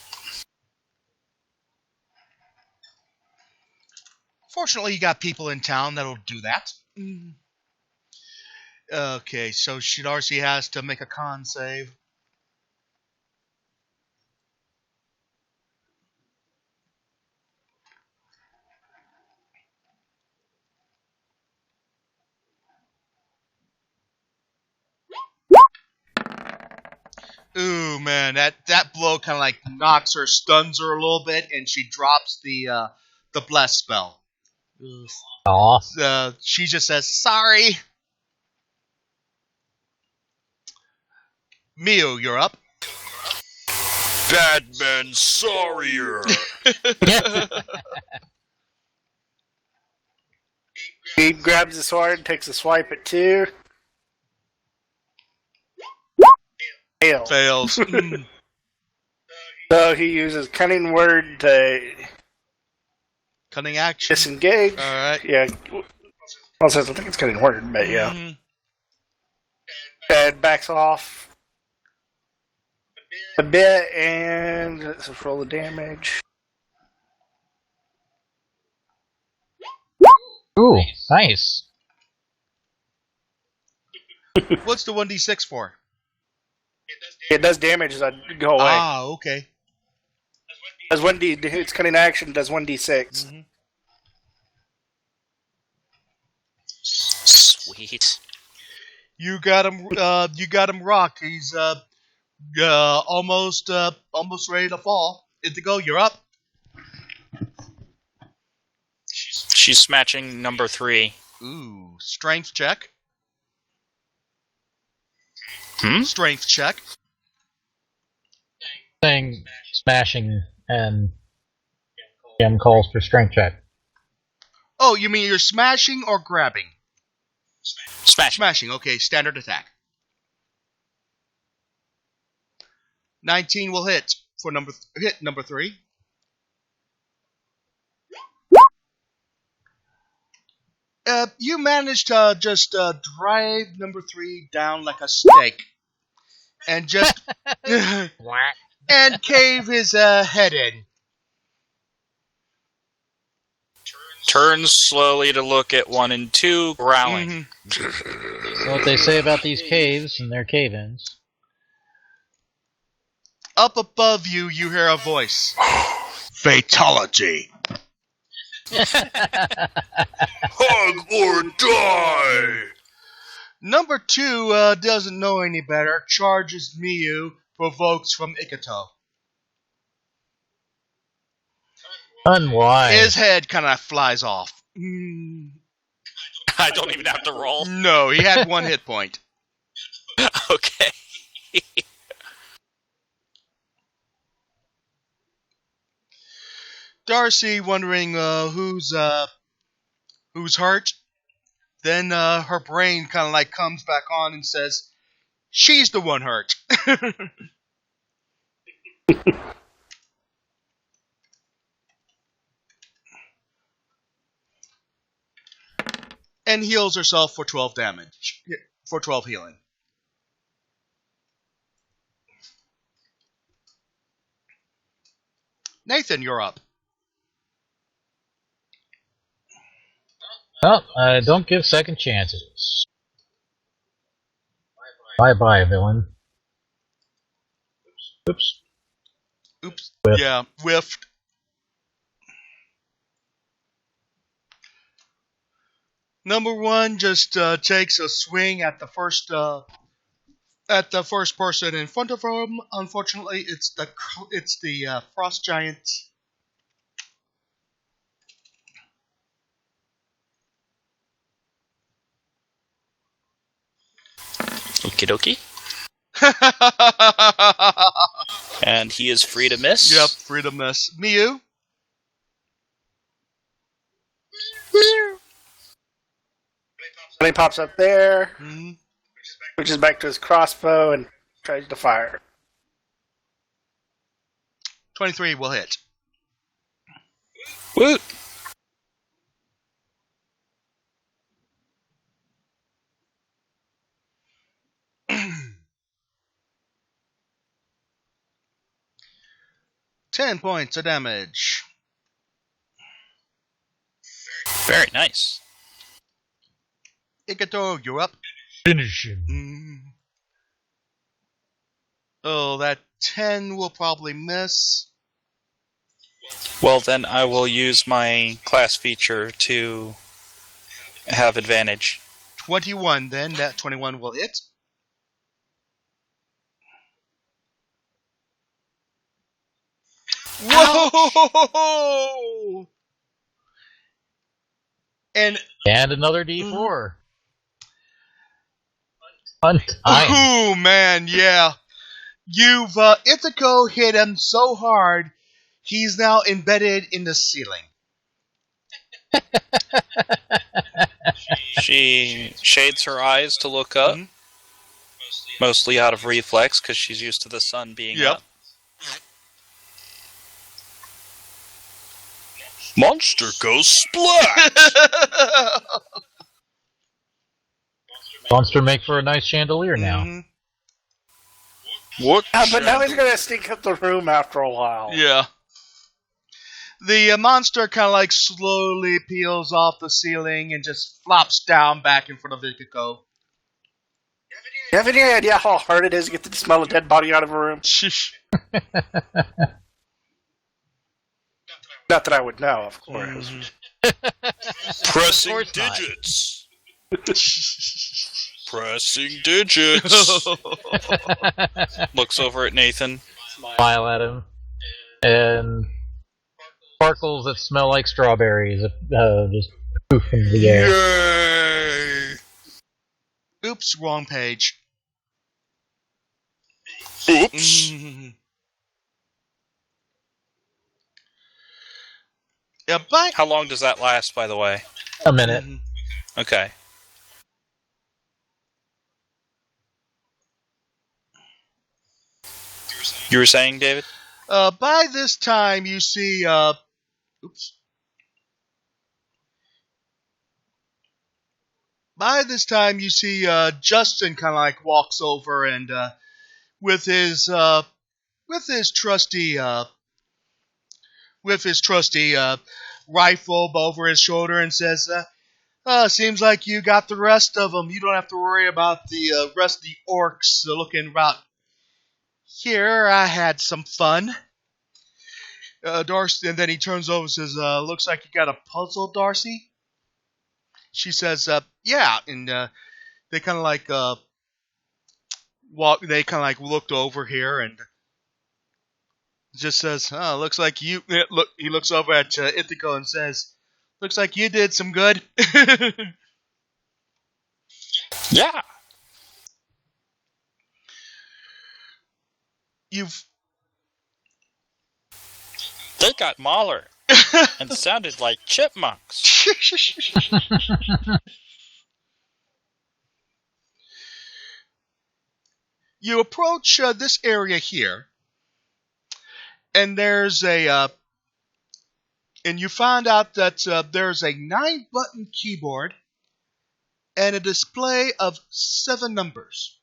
Fortunately, you got people in town that'll do that. Okay, so Darcy has to make a con save. Ooh. Ooh, man, that blow kind of like knocks her, stuns her a little bit, and she drops the bless spell. Aw. She just says, sorry. Mew, you're up. Batman sorrier. He grabs the sword and takes a swipe at 2. Fail. Fails. Mm. So he uses Cunning Word to Cunning action. disengage. Alright. Yeah. Well, I think it's Cunning Word, but yeah. Mhm. And backs off a bit, and let's roll the damage. Ooh, nice. What's the 1d6 for? It does damage as I go away. Ah, okay. Does 1d, it's cunning action, does 1d6. Mhm. Sweet. You got him. You got him rocked. He's almost ready to fall. Indigo, you're up. She's smashing number 3. Ooh, strength check. Strength check. Saying smashing and Gem calls for strength check. Oh, you mean you're smashing or grabbing? Smash. Smashing. Okay, standard attack. 19 will hit for number 3. You managed to just drive number 3 down like a stake, and just and cave his head in. Turns slowly to look at 1 and 2, growling. So what they say about these caves and their cave-ins. Up above you, you hear a voice. Fatality. Hug or die! Number 2 doesn't know any better. Charges Miyu, provokes from Ikato. Unwise. His head kind of flies off. I don't even have to roll. No, he had 1 hit point. Okay. Darcy wondering who's hurt. Then her brain kind of like comes back on and says, "She's the one hurt." And heals herself for 12 damage. For 12 healing. Nathan, you're up. Oh, don't give second chances. Bye-bye, villain. Oops. Oops. Whiff. Yeah, whiffed. Number 1 just takes a swing at the first person in front of him. Unfortunately, it's the frost giant. Okie dokie. And he is free to miss. Yep, free to miss. Miyu. And he pops up there, Mm-hmm. which is back to his crossbow, and tries to fire. 23 will hit. Woot! Ten points of damage. Very nice. Ikato, you're up. Finish him. Oh, that 10 will probably miss. Well, then I will use my class feature to have advantage. 21 then. That 21 will hit. Whoa! And another D4. Fun time. oh man, yeah. You've Ithaco hit him so hard, he's now embedded in the ceiling. She shades her eyes to look up, mostly out of reflex because she's used to the sun being up. Monster goes splat! Monster make for a nice chandelier now. What? But now he's gonna sneak up the room after a while. Yeah. The monster kind of like slowly peels off the ceiling and just flops down back in front of Ithaco. You have any idea how hard it is to get the smell of dead body out of a room? Not that I would know, of course. Pressing Of course not. digits. Pressing digits. Looks over at Nathan. Smile at him. And sparkles that smell like strawberries just poof into the air. Yay! Oops, wrong page. Oops. Yeah, bye. How long does that last, by the way? A minute. Okay. You were saying, David? By this time, you see. Oops. By this time, you see Justin kind of like walks over and with his trusty rifle over his shoulder and says, "Seems like you got the rest of them. You don't have to worry about the rest of the orcs looking about here. I had some fun." Darcy, and then he turns over and says, "Looks like you got a puzzle, Darcy." She says, "Yeah," and they kind of like walk. They kind of like looked over here and just says, "Oh, looks like you." Look, he looks over at Ithaco and says, "Looks like you did some good." Yeah. They got Mahler and sounded like chipmunks. You approach this area here, and there's and you find out that there's a 9-button keyboard and a display of 7 numbers.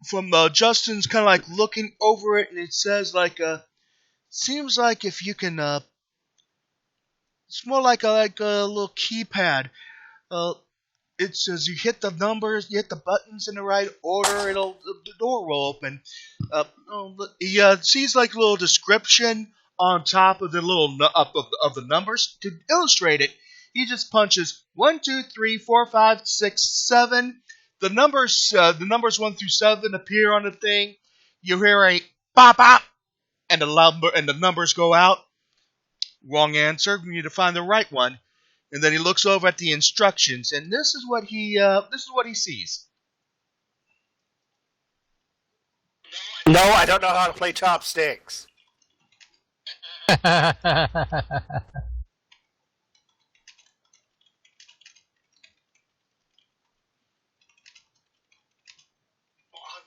From Justin's kind of like looking over it, and it says like, seems like if you can, it's more like a little keypad. It says you hit the numbers, you hit the buttons in the right order, the door will open. He sees like a little description on top of the little of the numbers. To illustrate it, he just punches 1, 2, 3, 4, 5, 6, 7. The numbers 1 through 7 appear on the thing. You hear a pop pop, and the numbers go out. Wrong answer. We need to find the right one. And then he looks over at the instructions, and this is what he sees. No, I don't know how to play chopsticks.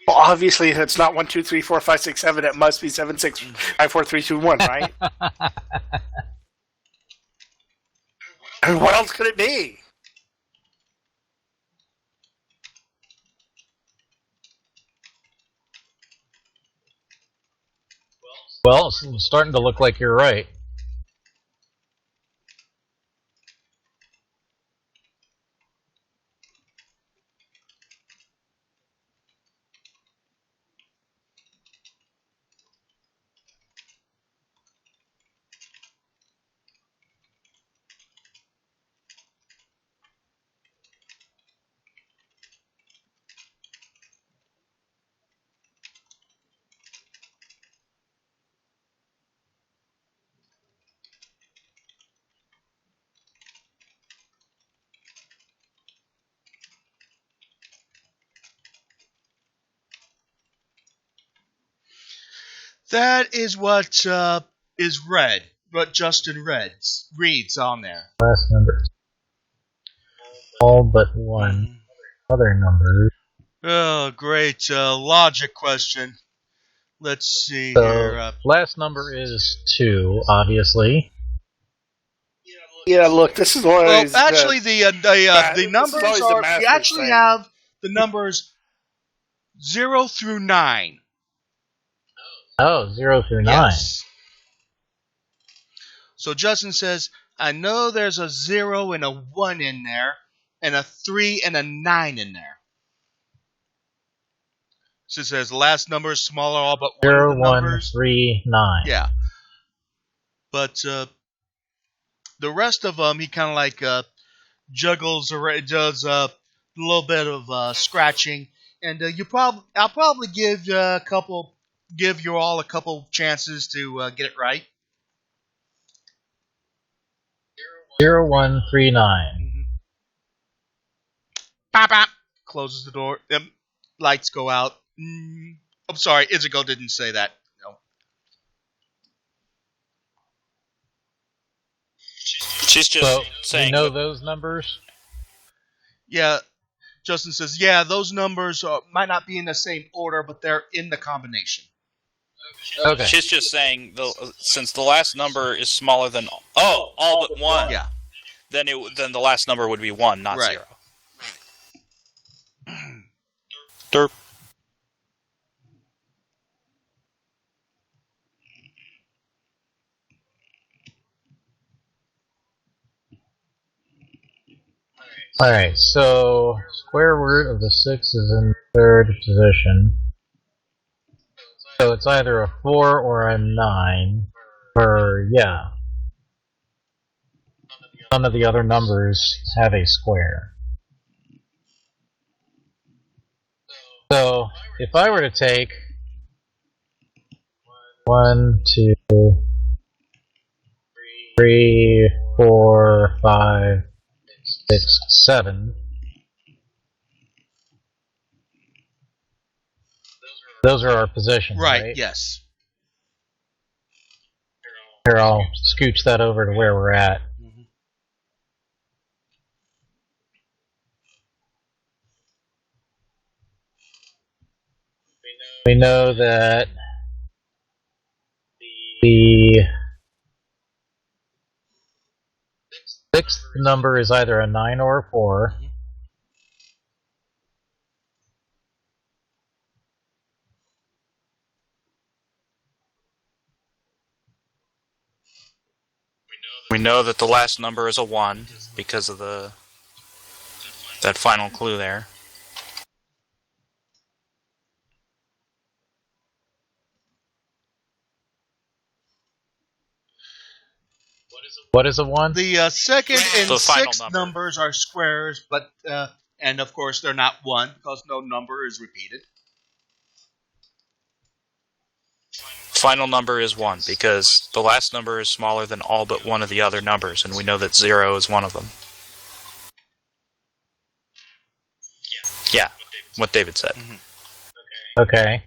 Well, obviously, if it's not 1, 2, 3, 4, 5, 6, 7, it must be 7, 6, 5, 4, 3, 2, 1, right? I mean, what else could it be? Well, it's starting to look like you're right. That is what is read. What Justin reads on there. Last number. All but one. Other numbers. Oh, great logic question. Let's see So, here. last number is 2, obviously. Yeah, look, this is one of these. Well, actually, the this is numbers always the are. We master's actually thing. have the numbers 0 through 9. Oh, 0 through 9. Yes. So Justin says, I know there's a 0 and a 1 in there, and a 3 and a 9 in there. So it says last number is smaller, all but one 0, of the 1, numbers. 3, 9. Yeah. But the rest of them, he kind of like juggles or does a little bit of scratching, and I'll probably give you all a couple chances to get it right. 0, 1, 3, 9. Mm-hmm. Bop, bop. Closes the door. Lights go out. I'm sorry, Izuko didn't say that. No. She's just So, saying. you know those numbers? Yeah, Justin says, yeah, those numbers might not be in the same order, but they're in the combination. Okay. She's just saying since the last number is smaller than all but one. Yeah. Then the last number would be 1, not Right. 0. Derp. Alright, so square root of the 6 is in third position. So it's either a 4 or a 9. Or, yeah. None of the other numbers have a square. So, if I were to take 1, 2, 3, 4, 5, 6, 7. Those are our positions, right? Yes. Here, I'll scooch that over to where we're at. Mm-hmm. We know that the sixth number is either a 9 or a 4. We know that the last number is a 1 because of that final clue there. What is a 1? The second and The final sixth number. numbers are squares, but and of course they're not 1 because no number is repeated. Final number is 1 because the last number is smaller than all but one of the other numbers, and we know that 0 is one of them. Yeah, what David said. Mm-hmm. Okay.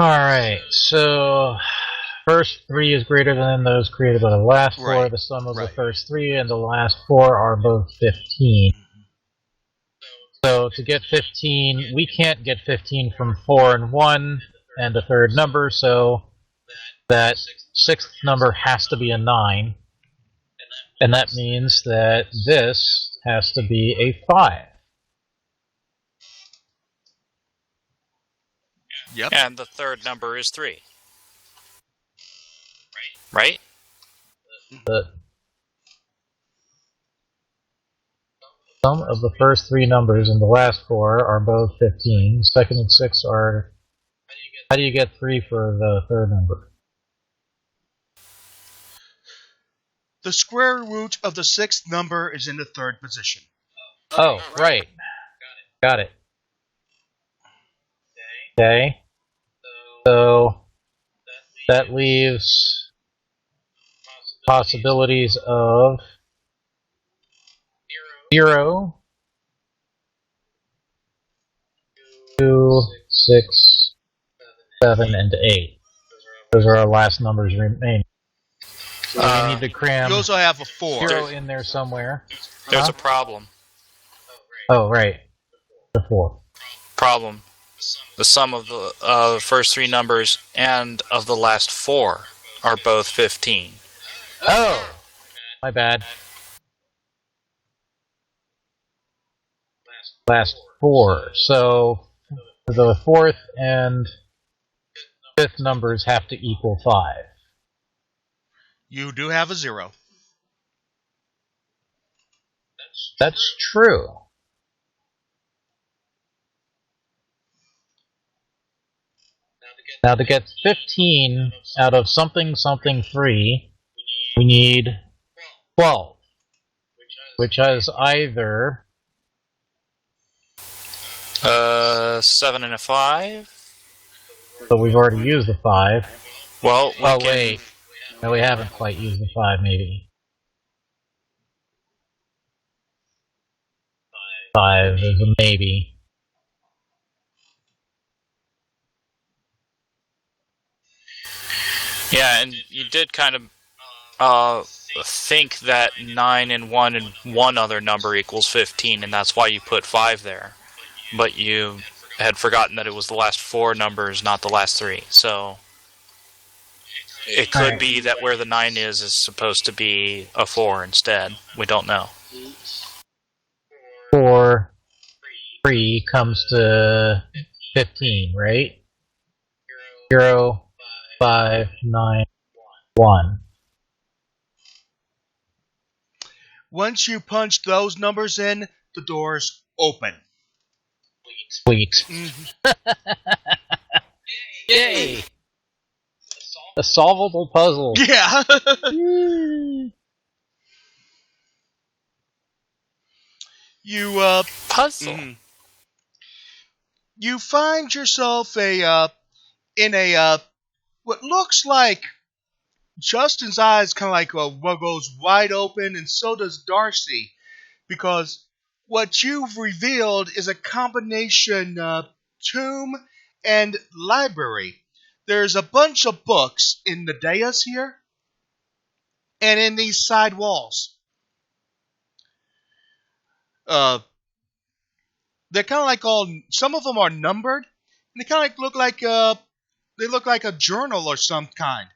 Alright, so first 3 is greater than those created by the last 4. Right. The sum of the Right. first 3 and the last 4 are both 15. So to get 15, we can't get 15 from 4 and 1 and a third number, so that sixth number has to be a 9. And that means that this has to be a 5. Yep. And the third number is 3. Right? The sum of the first 3 numbers and the last 4 are both 15. Second and 6 are... How do you get 3 for the third number? The square root of the sixth number is in the third position. Oh, right. Got it. Okay. So that leaves possibilities of 0, 2, 6, 7, and 8. Those are our last numbers remaining. So we need to cram You also have a 4. 0 in there somewhere. There's a problem. Oh, right. The 4. Problem. The sum of the first 3 numbers and of the last 4 are both 15. Oh! My bad. Last 4. So the 4th and 5th numbers have to equal 5. You do have a 0. That's true. Now to get 15 out of something something 3, we need 12, which is either 7 and a 5. So we've already used the 5. Well, wait. No, we haven't quite used the 5, maybe. 5 is a maybe. Yeah, and you did kind of think that 9 and 1 and one other number equals 15, and that's why you put 5 there. But you had forgotten that it was the last 4 numbers, not the last 3. So it could be that where the 9 is supposed to be a 4 instead. We don't know. 4, 3 comes to 15, right? 0, 5, 9, 1. Once you punch those numbers in, the doors open. Sweet. Yay! A solvable puzzle. Yeah. You Puzzle. You find yourself in a what looks like Justin's eyes kind of like goes wide open, and so does Darcy, because what you've revealed is a combination tomb and library. There's a bunch of books in the dais here, and in these side walls. They're kind of like some of them are numbered, and they kind of look like a journal or some kind.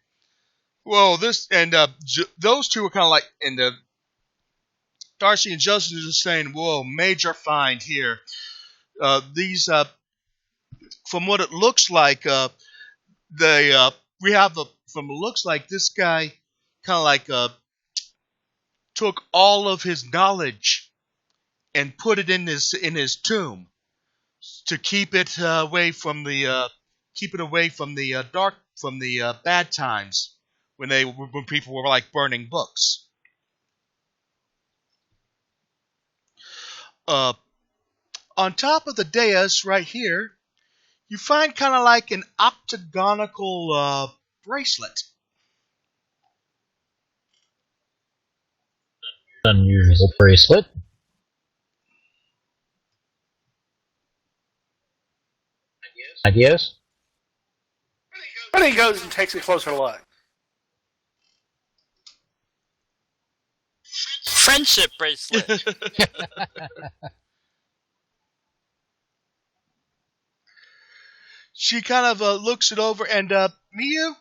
Well, this and those two are kind of like, and Darcy and Justin are just saying, "Whoa, major find here." These, from what it looks like, we have from it looks like this guy kind of like took all of his knowledge and put it in his tomb to keep it away from the bad times when people were like burning books. On top of the dais right here, you find kind of like an octagonal bracelet. Unusual bracelet. Ideas? And he goes and takes a closer look. Friendship bracelet. She kind of looks it over, and Miyu,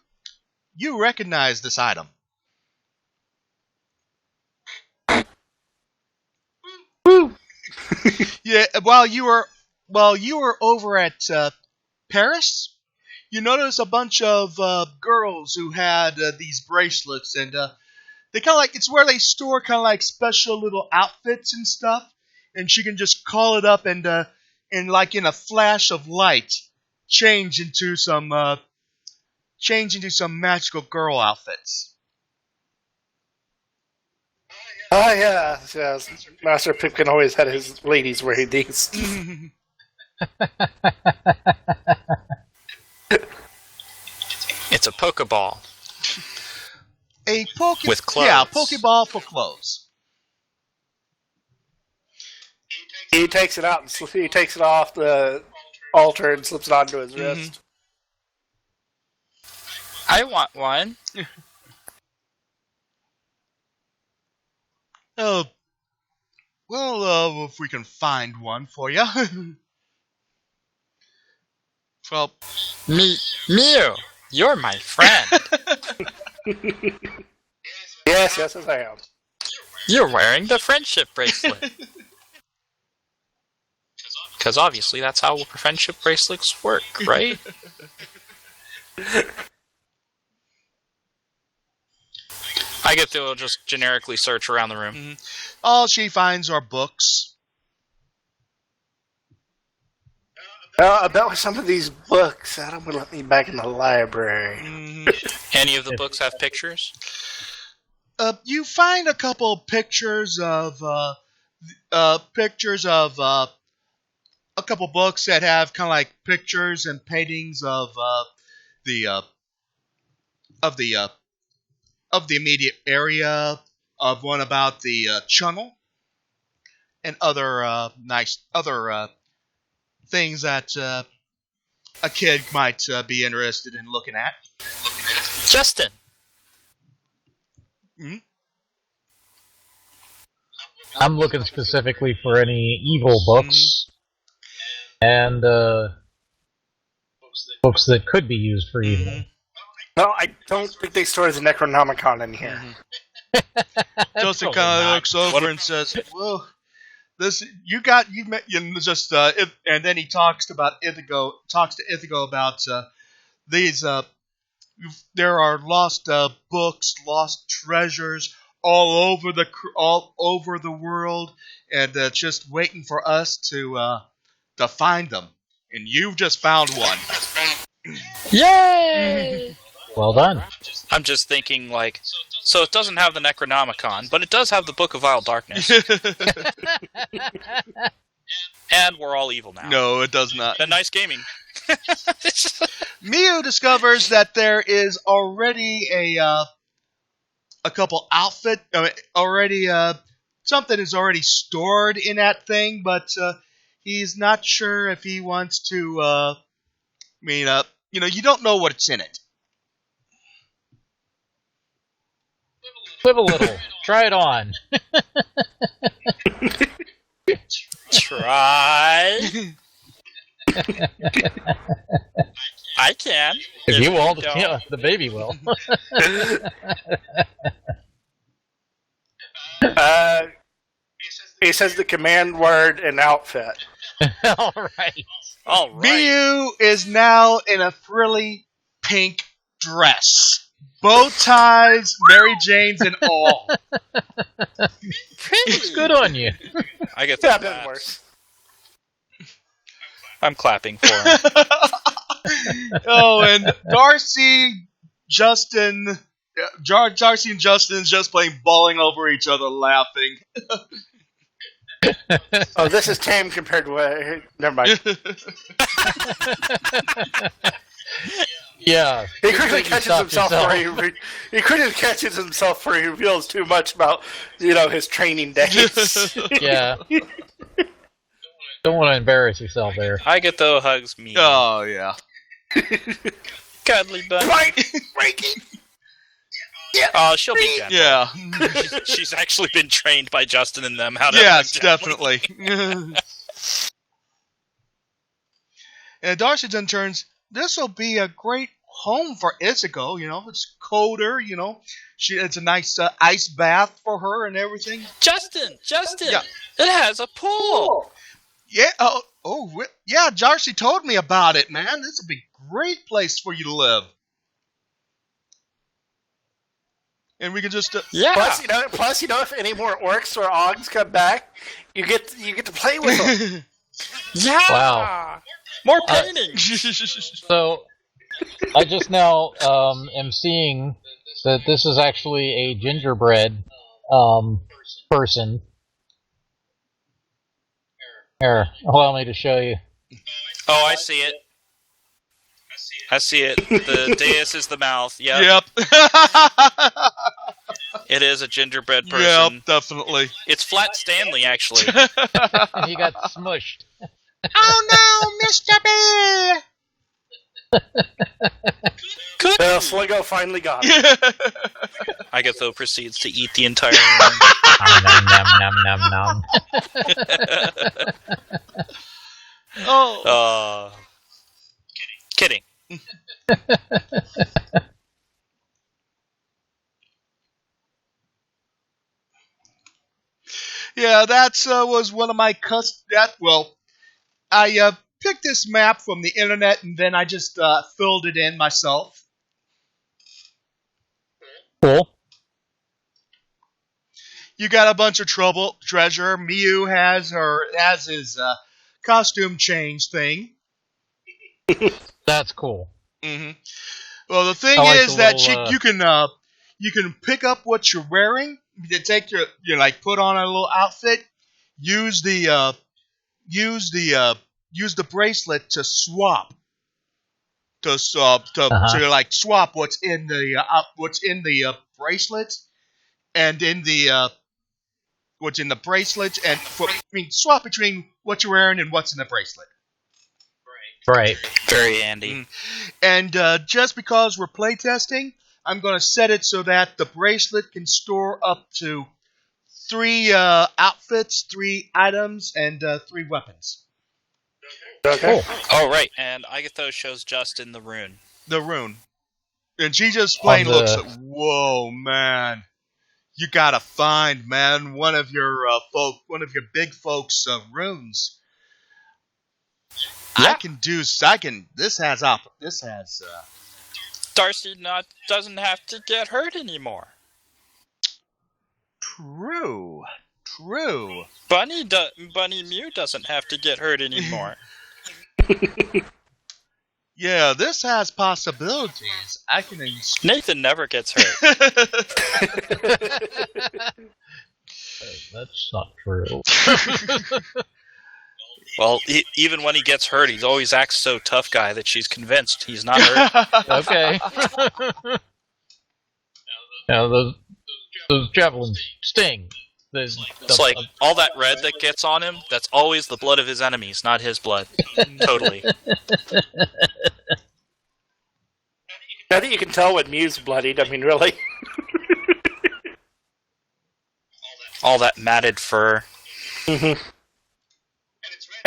you recognize this item. Yeah, while you were over at Paris, you notice a bunch of girls who had these bracelets, and they kind of like, it's where they store kind of like special little outfits and stuff, and she can just call it up and like in a flash of light change into some magical girl outfits. Oh, yeah. Master Pipkin always had his ladies wearing these. It's a Pokeball. With clothes. Yeah, Pokeball for clothes. He takes it out and he takes it off the altar and slips it onto his wrist. I want one. Oh, well, if we can find one for you. Well, Mew, you're my friend. Yes, I am. You're wearing the friendship bracelet. Because obviously that's how friendship bracelets work, right? I get to just generically search around the room. all she finds are books. About some of these books, that would let me back in the library. Any of the books have pictures? You find a couple pictures of a couple books that have kind of like pictures and paintings of the immediate area, of one about the channel, and other nice things that a kid might be interested in looking at. Justin. I'm looking specifically for any evil books and books that could be used for evil. No, I don't think they store the Necronomicon in here. Justin kind of looks over and says, "Well, this you just and then he talks to Ithaco about these. There are lost books, lost treasures all over the world, and just waiting for us to find them. And you've just found one." Yay! Well done. I'm just thinking, like, so it doesn't have the Necronomicon, but it does have the Book of Vile Darkness. And we're all evil now. No, it does not. And nice gaming. Mew discovers that there is already a couple something is already stored in that thing, but he's not sure if he wants to. You don't know what's in it. Live a little. Try it on. Try. I can. If you won't, don't. yeah, the baby will. He says the command word and outfit. All right. All right. Mew is now in a frilly pink dress. Bow ties, Mary Jane's, and all. It's good on you. I get Yeah, that. been worse. I'm clapping for him. Oh, and Darcy and Justin just playing bowling over each other, laughing. Oh, this is tame compared to what... Never mind. Yeah. He quickly You catches stop himself yourself. where he quickly catches himself where he reveals too much about, his training days. Yeah. Don't want to embarrass yourself there. I get the hugs me. Oh, yeah. Cuddly bunny. Right, breaking. Oh, she'll be gentle. Yeah. She's actually been trained by Justin and them how to Yes, hug gently. definitely. And Darcy then turns, this will be a great home for Ithaco, it's colder, it's a nice ice bath for her and everything. Justin! Yeah. It has a pool! Yeah, yeah, Darcy told me about it, man. This will be a great place for you to live. And we can just Yeah! Plus, if any more orcs or ogs come back, you get to play with them. Yeah! Wow. More paintings! So, I just now am seeing that this is actually a gingerbread person. Here, allow me to show you. Oh, I see it. I see it. The dais is the mouth. Yep. Yep. It is a gingerbread person. Yeah, definitely. It's Flat Stanley, actually. He got smushed. Oh no, Mr. Good. Well, Sligo finally got it. Bear! Agatha proceeds to eat the entire room. Nom, nom, nom, nom, nom. Oh. Kidding. Yeah, that's was one of my I picked this map from the internet and then I just filled it in myself. Cool. You got a bunch of treasure. Miu has his costume change thing. That's cool. Mm-hmm. Well, the thing I like is the that little, you can pick up what you're wearing. You take your like put on a little outfit. Use the bracelet to swap. To like swap what's in the bracelet and in the what's in the bracelet and swap between what you're wearing and what's in the bracelet. Right. Very handy. And just because we're playtesting, I'm going to set it so that the bracelet can store up to 3 outfits, 3 items, and 3 weapons. Okay. Cool. Oh, right. And Agatha shows Justin the rune. The rune. And she just plain On the- looks at, whoa, man. You gotta find, man, one of your big folks' runes. Yeah. This has Darcy doesn't have to get hurt anymore. True. Bunny Mew doesn't have to get hurt anymore. Yeah, this has possibilities. I can. Nathan never gets hurt. That's not true. Well, even when he gets hurt, he always acts so tough guy that she's convinced he's not hurt. Okay. Now those javelins sting. It's like all that red that gets on him, that's always the blood of his enemies, not his blood. Totally. I think you can tell when Mew's bloodied. I mean, really. All that matted fur. And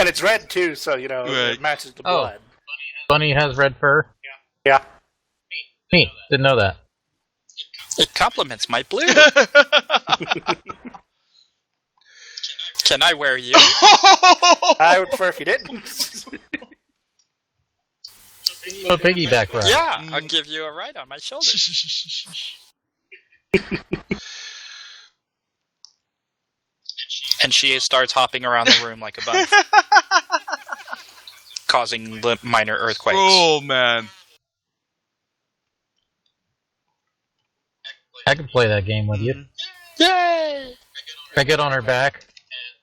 it's red too, so Right. it matches the Oh. blood. Bunny has red fur. Yeah. Neat. Didn't know that. It compliments my blue. Can I wear you? I would prefer if you didn't. A piggyback ride. Yeah, I'll give you a ride on my shoulder. And she starts hopping around the room like a bunny, causing minor earthquakes. Oh man. I can play that game with you. Yay! I get on her back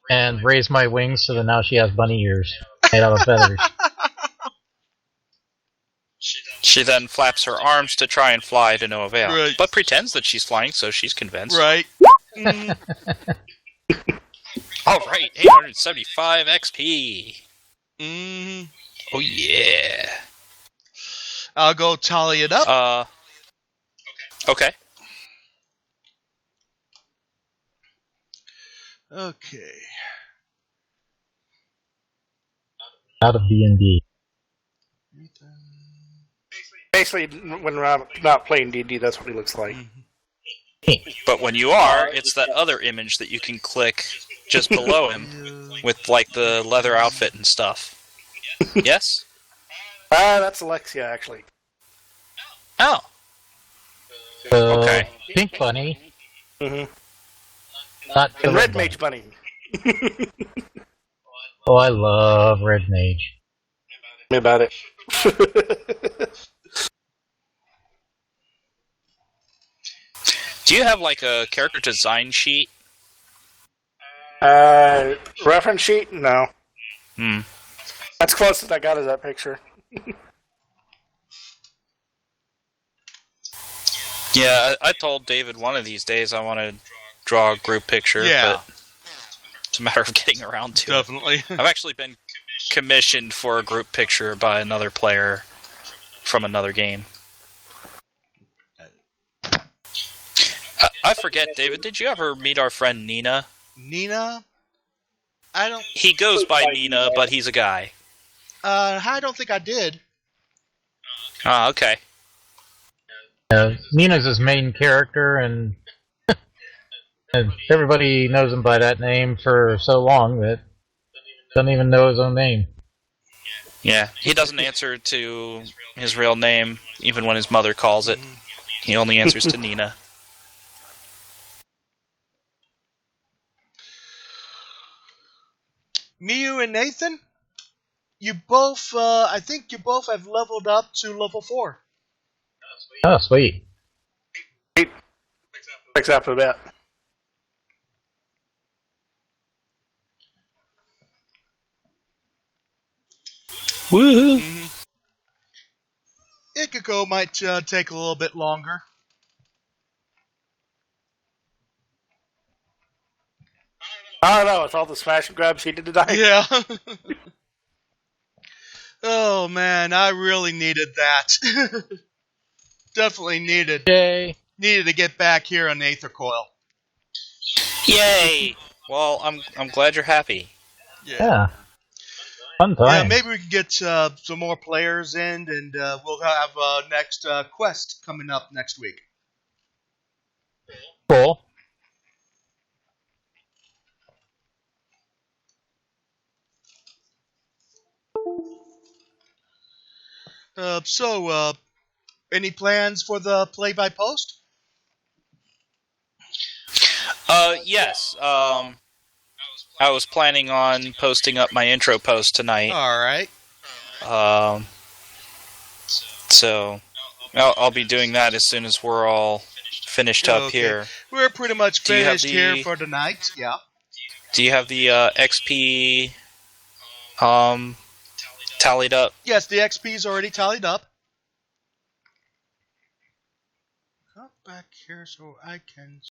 and raise my wings so that now she has bunny ears made out of feathers. She then flaps her arms to try and fly to no avail, Right. but pretends that she's flying, so she's convinced. Right. Mm. All right, 875 XP. Mm. Oh yeah. I'll go tally it up. Okay. Okay. Out of D&D. Basically, when we're not playing D&D, that's what he looks like. But when you are, it's that other image that you can click just below him with like the leather outfit and stuff. Yes? That's Alexia, actually. Oh. So, Okay. Pink Bunny. Mm-hmm. Not the And Red Bunny. Mage Bunny. Oh, I love Red Mage. Me about it. Do you have like a character design sheet? Reference sheet? No. Hmm. That's close as I got as that picture. Yeah, I told David one of these days I want to draw a group picture, Yeah. but it's a matter of getting around to Definitely. it. I've actually been commissioned for a group picture by another player from another game. I forget, David, did you ever meet our friend Nina? Nina? I don't. He goes by Nina, but he's a guy. I don't think I did. Ah, okay. Nina's his main character, and everybody knows him by that name for so long that doesn't even know his own name. Yeah, he doesn't answer to his real name, even when his mother calls it. He only answers to Nina. Miyu and Nathan, you both, I think you both have leveled up to level 4. Oh, sweet. Thanks after that. Woohoo! Ikiko might take a little bit longer. I don't know, with all the smash and grabs he did tonight. Yeah. Oh man, I really needed that. Definitely needed Yay! to get back here on Æthercoil. Yay! Well, I'm glad you're happy. Yeah. Fun time. Yeah, maybe we can get some more players in, and we'll have next quest coming up next week. Cool. So, any plans for the play-by-post? Yes. I was planning on posting up my intro post tonight. All right. So I'll be doing that as soon as we're all finished up Okay. here. We're pretty much Do you have finished here the- for tonight. Yeah. Do you have the XP tallied up? Yes, the XP's already tallied up. Come back here so I can